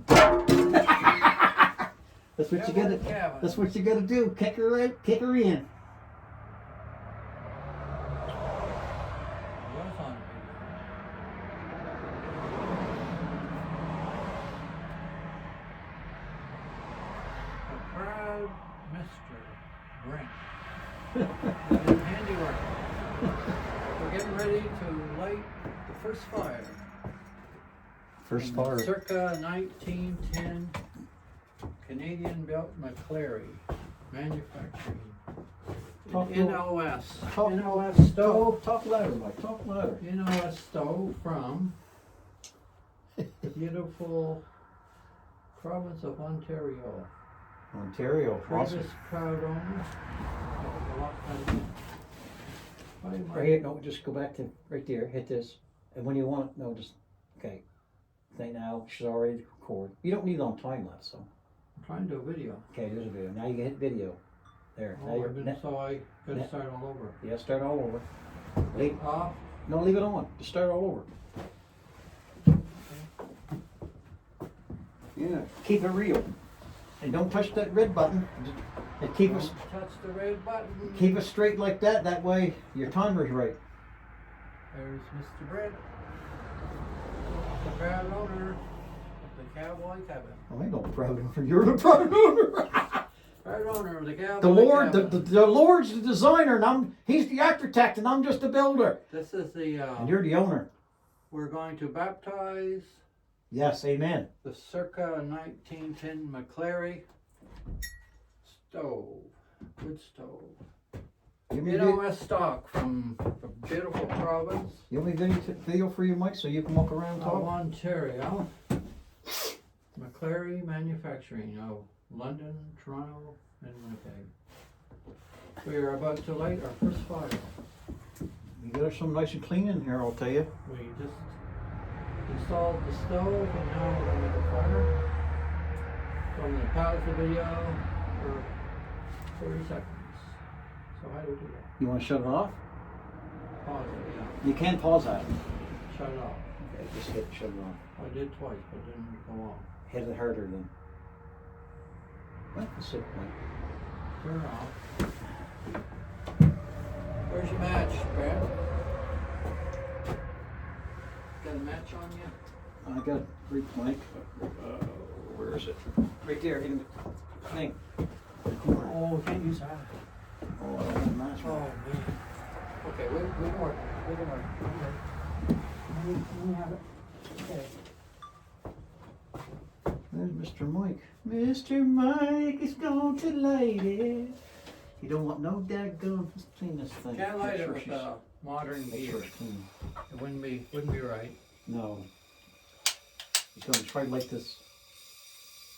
That's what you gotta. Cabin. That's what you gotta do. Kick her in. Kick her in. What's on video? The proud Mr. Brink. Handiwork. We're getting ready to light the first fire. First fire. Circa 1910 Canadian built McClary manufacturing. Talk An to- NOS. talk- NOS stove. Talk louder, Mike. Talk louder. NOS stove from the beautiful province of Ontario. Ontario. Awesome. Previous proud owner. Right here. No, just go back to right there. Hit this, and when you want it, no, just okay. Think now. She's already record. You don't need it on time lapse, so. I'm trying to do a video. Okay, there's a video. Now you can hit video. There. Now Oh, you're. I've been, so I gotta net- start all over. Yeah, start all over. Leave. Off. No, leave it on. Just start all over. Yeah. Keep it real, and don't touch that red button. And keep us. Don't touch the red button. Keep it straight like that. That way your timer's right. There's Mr. Brett, the proud owner of the cowboy cabin. Oh, I ain't no proud owner. You're the proud owner. Proud owner of the cowboy The Lord, cabin. the Lord's the designer, and he's the architect, and I'm just a builder. This is the, And you're the owner. we're going to baptize Yes, amen. the circa 1910 McClary stove, wood stove. Give me, NOS stock from the beautiful province give me video for you, Mike, so you can walk around and of talk. Ontario. McClary Manufacturing of London, Toronto, and Winnipeg. We are about to light our first fire. You got her some nice and clean in here, I'll tell you. We just installed the stove and now we're going to make a fire. So I'm going to pause the video for 30 seconds. So how do we do that? You want to shut it off? Pause it, yeah. You can pause that. Shut it off. Okay, just hit shut it off. I did twice, but it didn't go off. Hit it harder then. What? That's it, Mike. Turn it off. Where's your match, Brad? Got a match on you? I got Greek Mike. Where is it? Right there in the thing. Oh, we can't use that. Oh, I don't match. Oh, man. Okay, we can work. We can work. Okay. Let me have it. Okay. There's Mr. Mike. Mr. Mike is going to light it. You don't want no daggone clean this thing. Can't light Make it sure with she's- modern make gear. sure it's clean. It wouldn't be right. No. He's going to try to light this.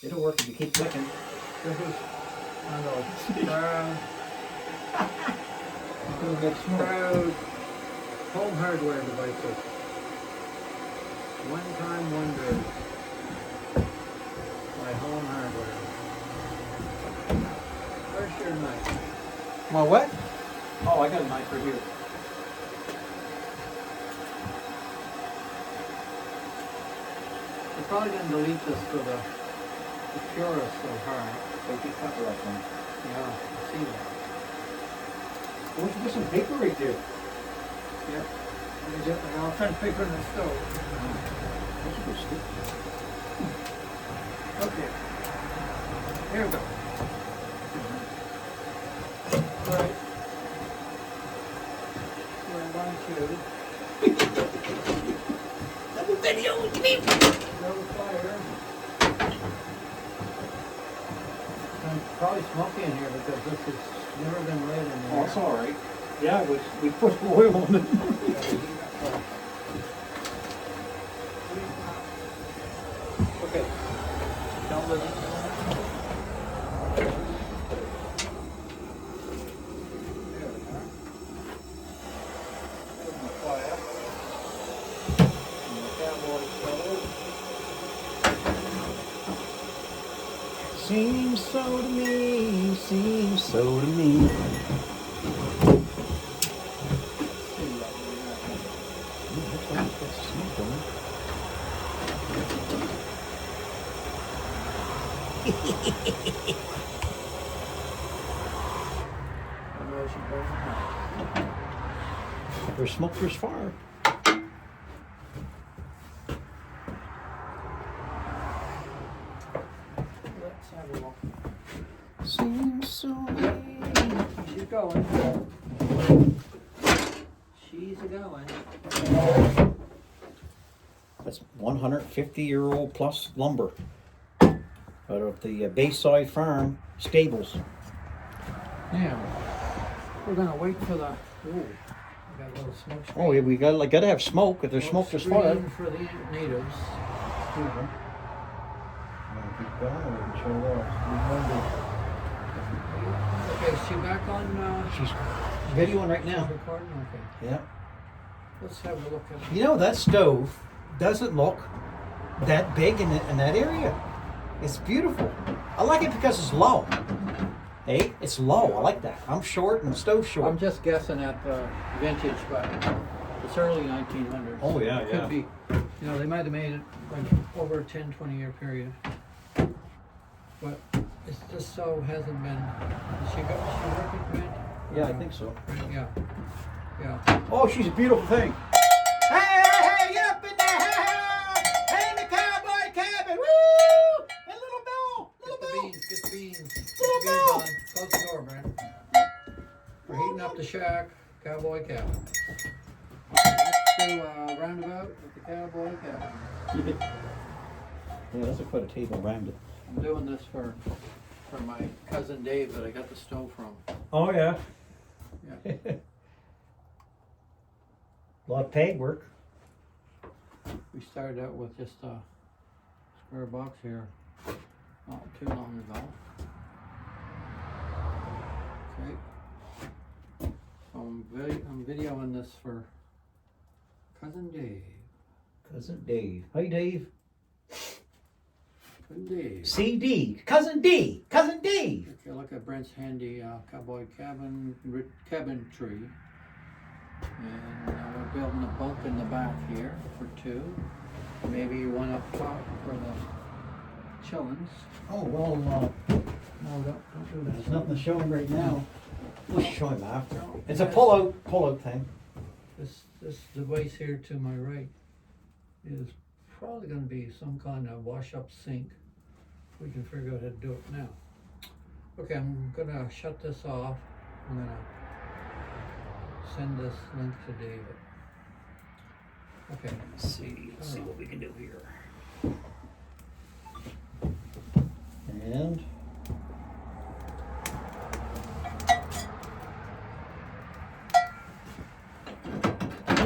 It'll work if you keep clicking. This is one of those proud It's going to get smoke. proud home hardware devices. One-time wonder by Home Hardware. Where's your knife? My what? Oh, I got a knife right here. We're probably going to delete this for the purest of heart. They get cut right one. Yeah, I see that. Why don't you put some paper right there? Yep. I'll try to paper in the stove. That's a good stick. Okay. Here we go. Right. We're going to Double video, give me. go fire. It's probably smoky in here because this has never been lit in Oh, there. it's all right. Yeah, we put oil on it. living. There we are. Put my fire. And the cowboy stove. Seems so to me, seems so to me. See what we Looks like it's got smoke on it. There's smoke, there's fire. Let's have a look. Seems so to me. She's going. She's a-going. That's 150-year-old plus lumber out of the Bayside Farm stables. Now, we're gonna wait for the. Ooh, we got a little smoke screen. Oh, yeah, we gotta have smoke. If there's smoke, there's fire. Screen for the natives. Keep going, or we can show that. Okay, is she back on? She's videoing right now. She's recording? Okay. Yeah. Let's have a look at it. You know, that stove doesn't look that big in that area. It's beautiful. I like it because it's low. Hey, it's low. I like that. I'm short and the stove's short. I'm just guessing at the vintage, but it's early 1900s. Oh, yeah, It yeah. could be, you know, they might have made it like over a 10, 20-year period. But it's just so hasn't been. Is she working, Brent? Yeah, I think so. Yeah. Yeah. Oh, she's a beautiful thing. Hey, hey, hey, up in the house! Hey, in the cowboy cabin! Woo! And little Bill! Get the beans, get the beans. Get Little the beans Bill! on. Close the door, Brent. We're heating up the shack, cowboy cabin. Let's do a roundabout with the cowboy cabin. Yeah, let's put a table around it. I'm doing this for my cousin Dave that I got the stove from. Oh, yeah. Yeah. A lot of peg work. We started out with just a square box here not too long ago. Okay. I'm videoing this for cousin Dave. Cousin Dave. Hi, Dave. Cousin Dave. CD. Cousin D. Cousin Dave. Okay, look at Brent's handy cowboy cabin tree. And we're building a bunk in the back here for two. Maybe one up top for the chillins. Oh, well, No, don't do that. there's nothing to show him right now. We'll show him after. No, It's a pull-out thing. This device here to my right is probably going to be some kind of wash-up sink. We can figure out how to do it now. Okay, I'm going to shut this off. I'm going to send this link to David. Okay. Let's see what we can do here. And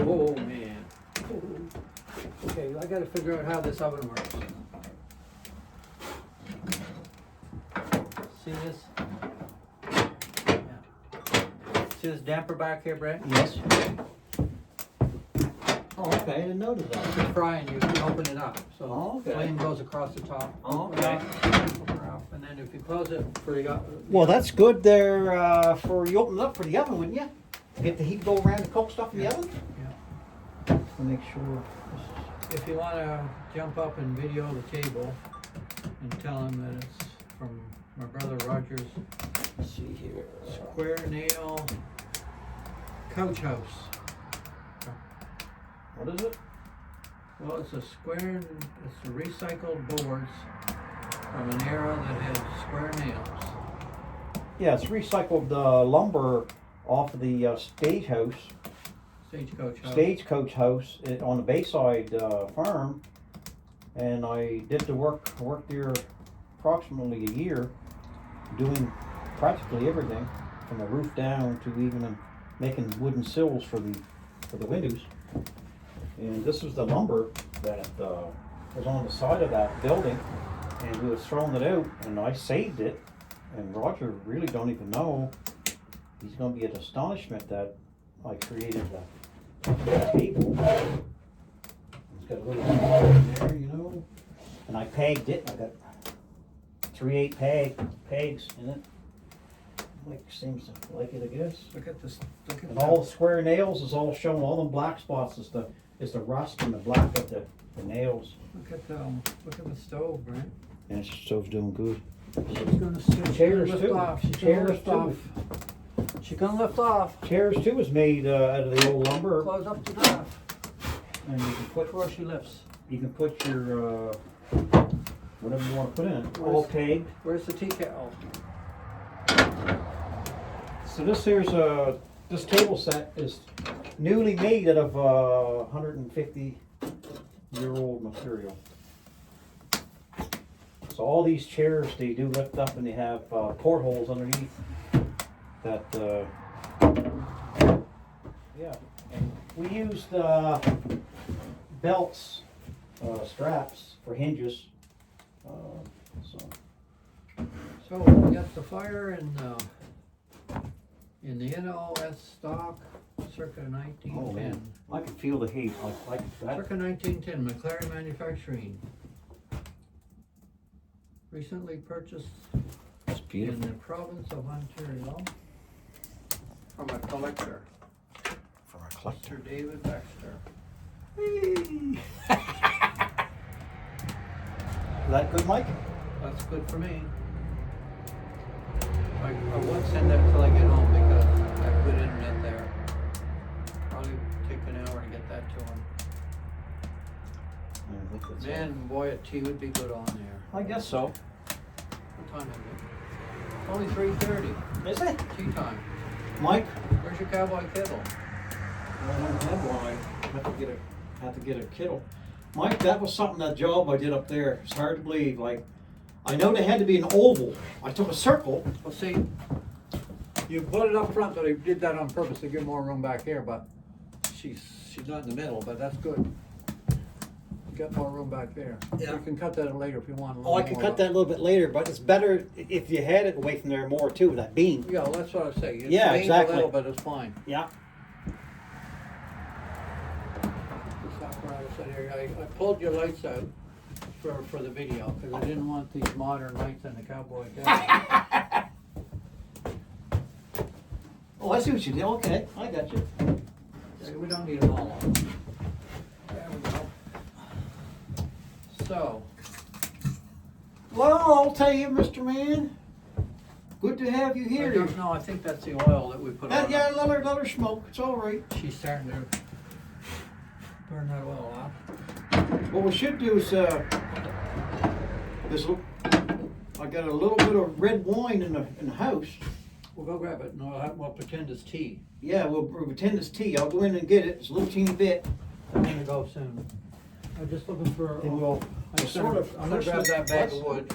Oh man. Okay, I got to figure out how this oven works. See this? Yeah. See this damper back here, Brett? yes. Oh, okay. I didn't notice that. If you're frying, you can open it up. So Oh, okay. flame goes across the top. Oh, Open it okay. up, open it up, and then if you close it for the Well, that's good there for you open it up for the oven, wouldn't you? Get the heat go around to cook stuff in the oven. yeah. To make sure. If you want to jump up and video the table and tell him that it's from my brother Roger's Let's see here. Square Nail Couch House. What is it? Well, it's a recycled boards from an era that had square nails. Yeah, it's recycled lumber off of the stagecoach house on the Bayside farm, and I did the work there approximately a year, doing practically everything from the roof down to even making wooden sills for the windows. And this was the lumber that was on the side of that building, and we was throwing it out, and I saved it, and Roger really don't even know. He's gonna be at astonishment that I created the table. It's got a little in there, you know, and I pegged it. I got 3/8 pegs in it. Like seems to like it, I guess. Look at this. Look at And all the square nails is all shown. All them black spots is the rust and the black of the nails. Look at the stove, Brent. And the stove's doing good. She's gonna Chairs lift too. off. She's Chairs gonna lift too. off. She's gonna lift off. Chairs too was made out of the old lumber, Close up to that. and you can put Where she lifts. your whatever you want to put in it. All Where's- pegged. Where's the tea kettle? So this table set is newly made out of 150-year-old material. So all these chairs, they do lift up and they have portholes underneath that, yeah. And we used belts, straps for hinges. So we got the fire in the NOS stock, circa Oh 1910. man, I can feel the heat. Like that. Circa 1910, McLaren Manufacturing. Recently purchased It's in beautiful. the province of Ontario from a collector, From a collector. Sir David Baxter. Is that good, Mike? That's good for me. I won't send that till I get home because I have good internet there. Probably take an hour to get that to him. I think that's Man, boy, a tea would be good on there. I guess so. What time is it? Only 3:30. Is it? Tea time. Mike? Where's your cowboy kettle? I don't have one. I have to get a kettle. Mike, that was something, that job I did up there. It's hard to believe. Like, I know they had to be an oval. I took a circle. Well, see, you put it up front, so they did that on purpose to give more room back here, but she's not in the middle, but that's good. Got more room back there. Yeah. You can cut that later if you want a little Oh, more. I could cut that a little bit later, but it's better if you had it away from there more too, that beam. Yeah, well, that's what I say. It Yeah, leans exactly. a little, but it's fine. Yeah. Stop where I was at here. I pulled your lights out for the video because I didn't want these modern lights in the cowboy kettle. Oh, I see what you did. Okay, I got you. We don't need them all on. There we go. So, Well, I'll tell you, Mr. Man. Good to have you I here. don't know, I think that's the oil that we put on. Yeah, let her smoke. It's all right. She's starting to burn that oil off. What we should do is, I got a little bit of red wine in the house. We'll go grab it and we'll pretend it's tea. Yeah, we'll pretend it's tea. I'll go in and get it. It's a little teeny bit. I'm gonna go soon. I'm just looking for. And we'll I'm sort of I'm gonna grab that bag of wood.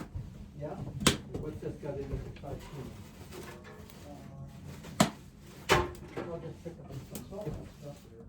Yeah. What's this got to do with the side I'll just pick up some salt and stuff here.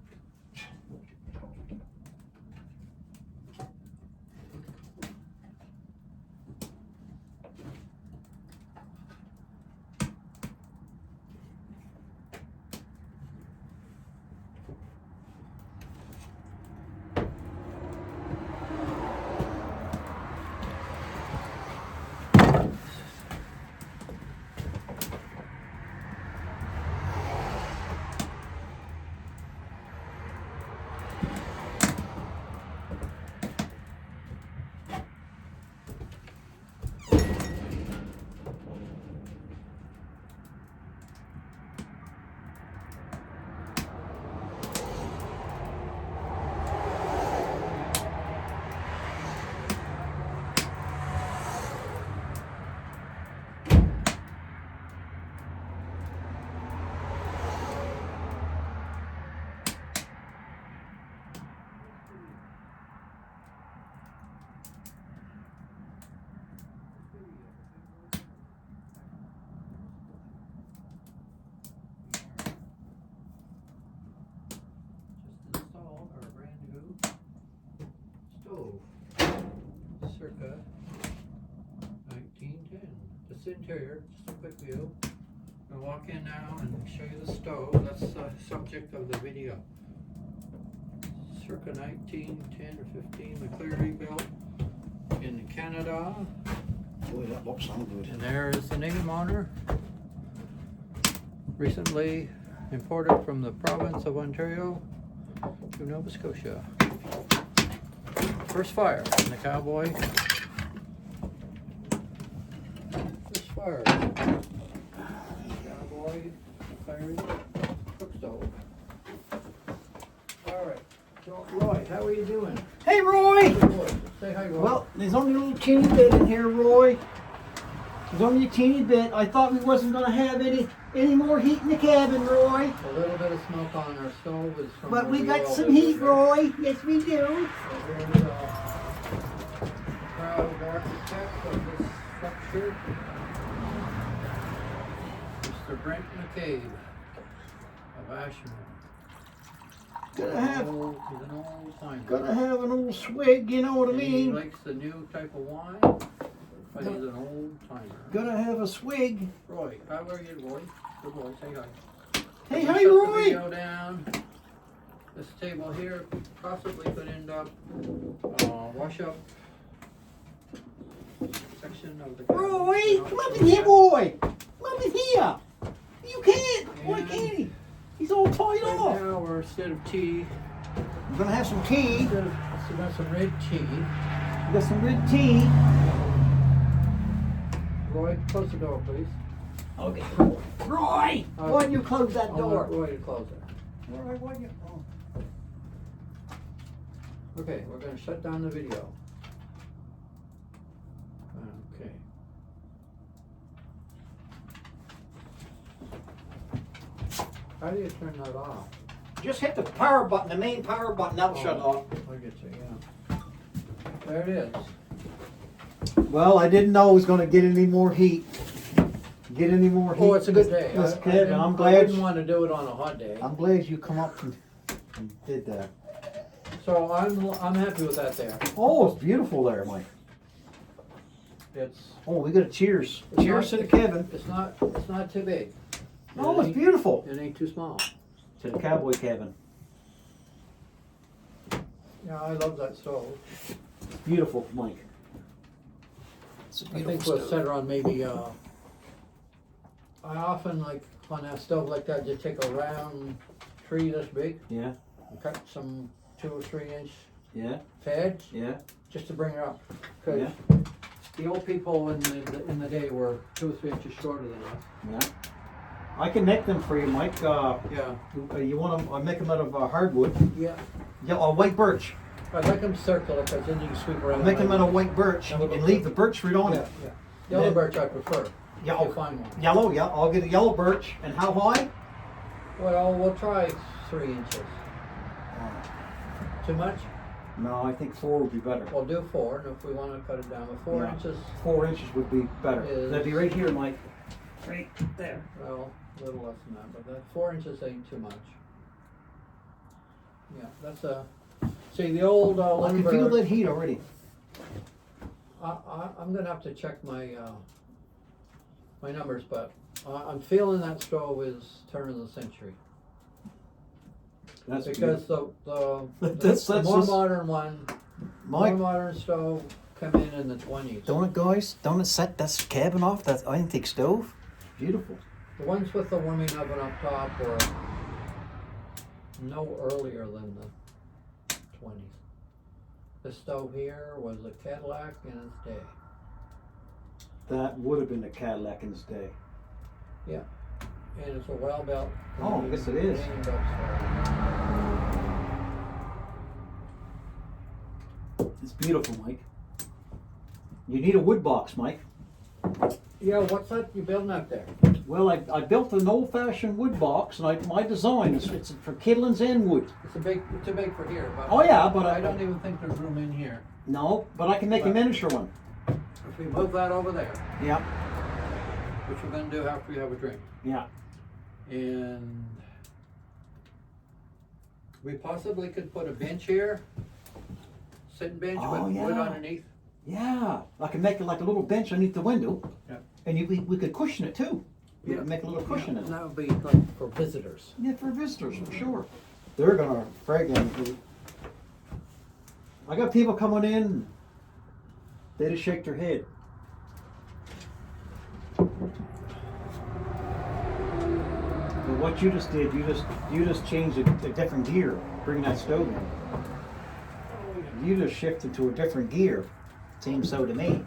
the interior, just a quick view. I'll walk in now and show you the stove. That's the subject of the video. Circa 1910 or 15, McCleary built in Canada. Boy, that looks so good. And there is the name on her. Recently imported from the province of Ontario to Nova Scotia. First fire in the Cowboy. First fire. Cowboy firing cook stove. Alright. So Roy, how are you doing? Hey, Roy! Say hi, Roy. Well, there's only a little teeny bit in here, Roy. There's only a teeny bit. I thought we wasn't going to have any more heat in the cabin, Roy. A little bit of smoke on our stove is from But we the got oil some that heat, was- Roy. Yes, we do. So here's proud architect of this structure, Mr. Brent McCabe of Ashmore. Gotta have, He's an old timer. gotta have an old swig, you know what I He mean? likes the new type of wine, but he's an old timer. Gotta have a swig. Roy, how are you, Roy? Good boy, say hi. Hey, Shut hi, the Roy. video down. This table here possibly could end up wash up section of the cabin. Roy, come up in here, boy. Come up in here. You can't. Why And- can't he? He's all tied Right off. now we're instead of tea, We're gonna have some tea. we got some red tea. We got some red tea. Roy, close the door, please. Okay. Roy, why'd you close that I'll door? want Roy to close it. Roy, why'd you? Oh. Okay, we're gonna shut down the video. Okay. How do you turn that off? Just hit the power button, the main power button. That'll shut off. I get you, yeah. There it is. Well, I didn't know it was gonna get any more heat. Get any more heat. Oh, it's a good day. That's I good, and I'm I glad. wouldn't want to do it on a hot day. I'm glad you come up and did that. So I'm happy with that there. Oh, it's beautiful there, Mike. It's Oh, we got a cheers. It's Cheers to not- the cabin. it's not too big. Oh, it's ain't- beautiful. It ain't too small. To the cowboy cabin. Yeah, I love that stove. Beautiful, Mike. It's a I think beautiful we'll stove. set her on maybe I often like on that stove like that, just take a round tree this big Yeah, and cut some 2 or 3 inch yeah, pads yeah, just to bring her up. Cause yeah, the old people in the day were 2 or 3 inches shorter than us. yeah. I can make them for you, Mike. Yeah. You want them? I make them out of hardwood. Yeah. Yeah, white birch. I like them circular because then you can sweep around. Make them out of white birch Yeah, and leave the birch root on Yeah, it. yeah. Yellow Then- birch I prefer. Yeah, You'll find one. Yellow, yeah. I'll get a yellow birch. And how high? Well, we'll try 3 inches. Too much? No, I think 4 would be better. We'll do 4, and if we want to cut it down to 4 Yeah. inches, 4 inches would be better. Is- That'd be right here, Mike. Right there. well, a little less than that, but that 4 inches ain't too much. Yeah, that's see the old I can feel lumber. that heat already. I'm gonna have to check my my numbers, but I'm feeling that stove is turn of the century. That's Because beautiful. the more just- modern one, Mike, more modern stove come in the 20s. don't it, guys? Don't it set that cabin off? That antique stove? Beautiful. The ones with the warming oven up top were no earlier than the 20s. This stove here was a Cadillac in its day. That would have been a Cadillac in its day. Yeah, and it's a well built. Oh, I guess it is. It's beautiful, Mike. You need a wood box, Mike. Yeah, what's that you building up there? Well, I built an old-fashioned wood box, and my design is it's for Kidlands and wood. It's too big for here. But Oh yeah, but I don't even think there's room in here. No, but I can make a miniature one. If we move that over there, Yeah, which we're gonna do after we have a drink, yeah. and we possibly could put a bench here, sitting bench Oh, with wood yeah. underneath. Yeah, I can make it like a little bench underneath the window. Yeah. And we could cushion it too. We Yeah. could make a little cushion in And it. that would be like for visitors. Yeah, for visitors, for sure. They're gonna friggin'. I got people coming in, they just shake their head. But what you just did, you just changed a different gear, bring that stove in. You just shifted to a different gear. Seems so to me.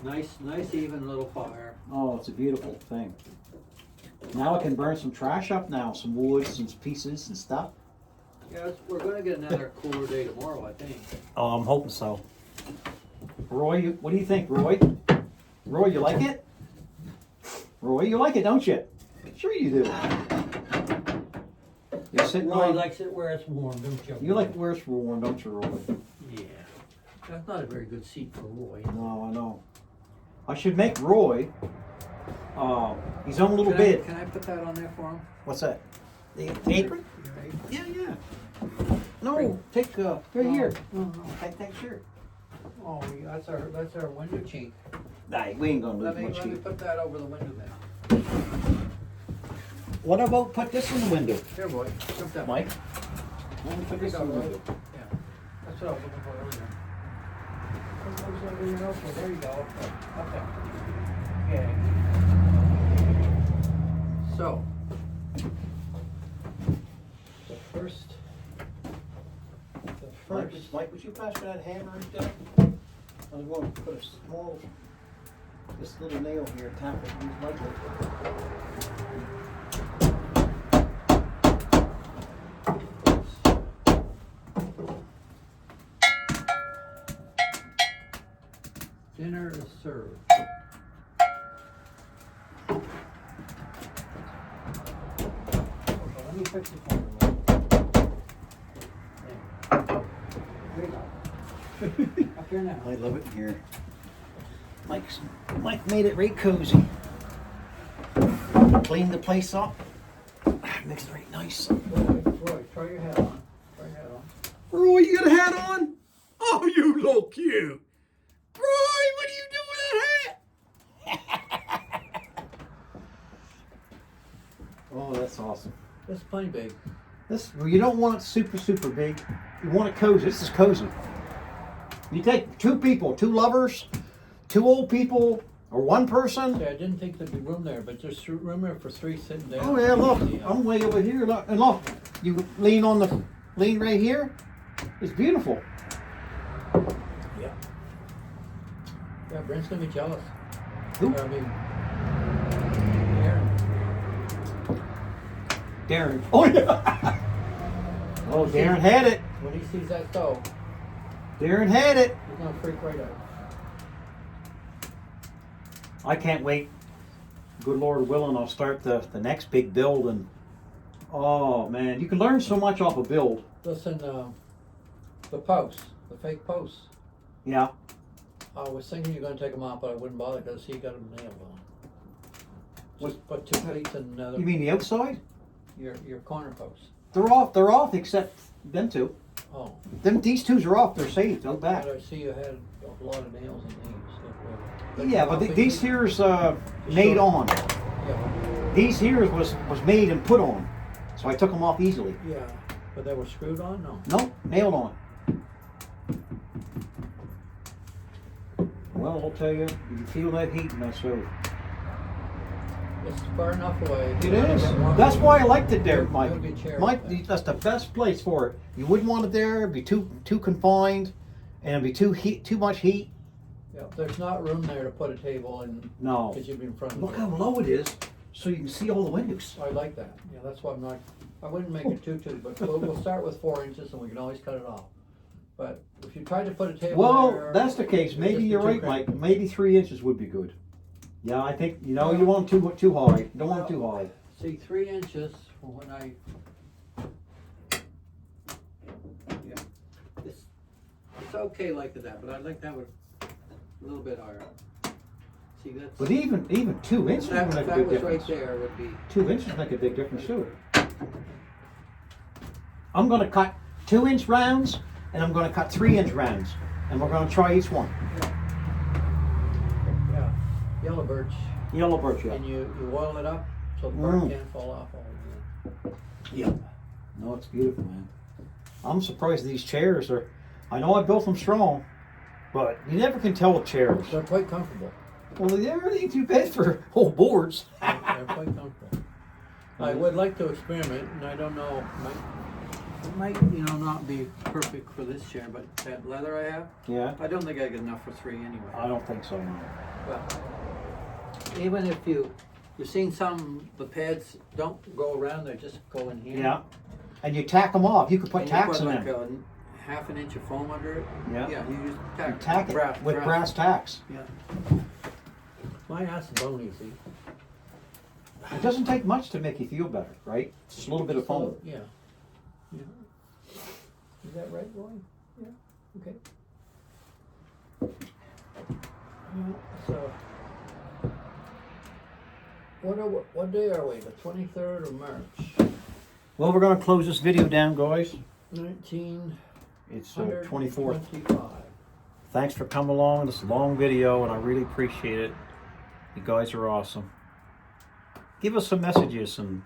Nice even little fire. Oh, it's a beautiful thing. Now I can burn some trash up now, some wood, some pieces and stuff. Yeah, we're gonna get another cooler day tomorrow, I think. Oh, I'm hoping so. Roy, what do you think, Roy? Roy, you like it? Roy, you like it, don't you? Sure you do. You're sitting Roy on. likes it where it's warm, don't you? You like where it's warm, don't you, Roy? Yeah. That's not a very good seat for Roy. No, I know. I should make Roy his own little bed. Can I put that on there for him? What's that? The apron? Right. Yeah, yeah. No, take right here. No. Take that shirt. Oh, yeah, that's our window chink. Nah, we ain't gonna lose Let me much heat. put that over the window now. What about put this in the window, Here, Roy. Jump that. Mike? Let me put this in the window. Yeah. That's what I was looking for earlier. Okay, there you go. Okay. Okay. So, the first. Mike, would you pass me that hammer and stuff? I'm going to put a small, this little nail here, tap it, use lightly. Dinner is served. Okay, let me fix it for you. There you go. Up here now. I love it here. Mike made it right cozy. Cleaned the place up. Makes it right nice. Roy, try your hat on. Try your hat on. Roy, you got a hat on? Oh, you look cute. Roy, what do you do with that hat? Oh, that's awesome. That's plenty big. Well, you don't want it super big. You want it cozy. This is cozy. You take two people, two lovers, two old people, or one person. See, I didn't think there'd be room there, but there's room there for three sitting down. Oh yeah, look, I'm way over here. Look, and look, you lean right here. It's beautiful. Yeah. Yeah, Brent's gonna be jealous. Who? I mean, Darren. Oh yeah. Oh, Darren had it. when he sees that stove, Darren had it. he's gonna freak right out. I can't wait. Good Lord willing, I'll start the next big build, and oh man, you can learn so much off a build. Listen, the posts, the fake posts. Yeah. I was thinking you're gonna take them off, but I wouldn't bother because he got them nailed on. Just put 2 plates and another. You mean the outside? Your corner posts? They're off except them two. Oh. These twos are off. They're safe. Go back. But I see you had a lot of nails in these. Yeah, but these here's made on. Yeah. These here was made and put on, so I took them off easily. Yeah, but they were screwed on? No. Nope, nailed on. Well, I'll tell you, you can feel that heat in that stove. It's far enough away. It is. That's why I liked it there, Mike. There'll be a chair Mike, up there. that's the best place for it. You wouldn't want it there; it'd be too confined, and it'd be too much heat. Yeah, there's not room there to put a table and No. because you'd be in front of Look it. how low it is, so you can see all the windows. I like that. Yeah, that's why I wouldn't make it too, but we'll start with 4 inches and we can always cut it off. But if you tried to put a table Well, there, that's the case. it'd Maybe just be you're too right, cramped. Mike. Maybe 3 inches would be good. Yeah, I think you want too high. You don't want it too high. See, 3 inches from when I. Yeah, it's okay like that, but I'd like that with a little bit higher. See, that's. But even 2 inches That, would make a that big was difference. right there would be. 2 inches make a big difference too. I'm going to cut 2-inch rounds, and I'm going to cut 3-inch rounds, and we're going to try each one. Yeah. yellow birch. Yellow birch, yeah. And you oil it up so the bark can't fall off all the Yeah. No, it's beautiful, man. I'm surprised these chairs are, I know I built them strong, but you never can tell with chairs. They're quite comfortable. Well, they're ain't too bad for whole boards. They're quite comfortable. I would like to experiment, and I don't know, it might, you know, not be perfect for this chair, but that leather I have, Yeah. I don't think I get enough for 3 anyway. I don't think so, no. But even if you've seen some, the pads don't go around, they just go in here. Yeah. And you tack them off. You could put And tacks you in put them. like a half an inch of foam under it. Yeah. Yeah, you just You tack it with brass tacks. Yeah. Mine has the bone, see. It doesn't take much to make you feel better, right? Just a little bit of foam. Yeah. Yeah. Is that right, Roy? Yeah. Okay. Yeah, so, what day are we? The 23rd of March. Well, we're going to close this video down, guys. 19. It's 24th. 25. Thanks for coming along this long video, and I really appreciate it. You guys are awesome. Give us some messages, and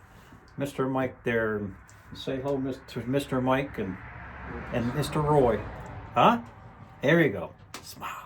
Mr. Mike there, and say hello to Mr. Mike and Mr. Roy. Huh? There you go. Smile.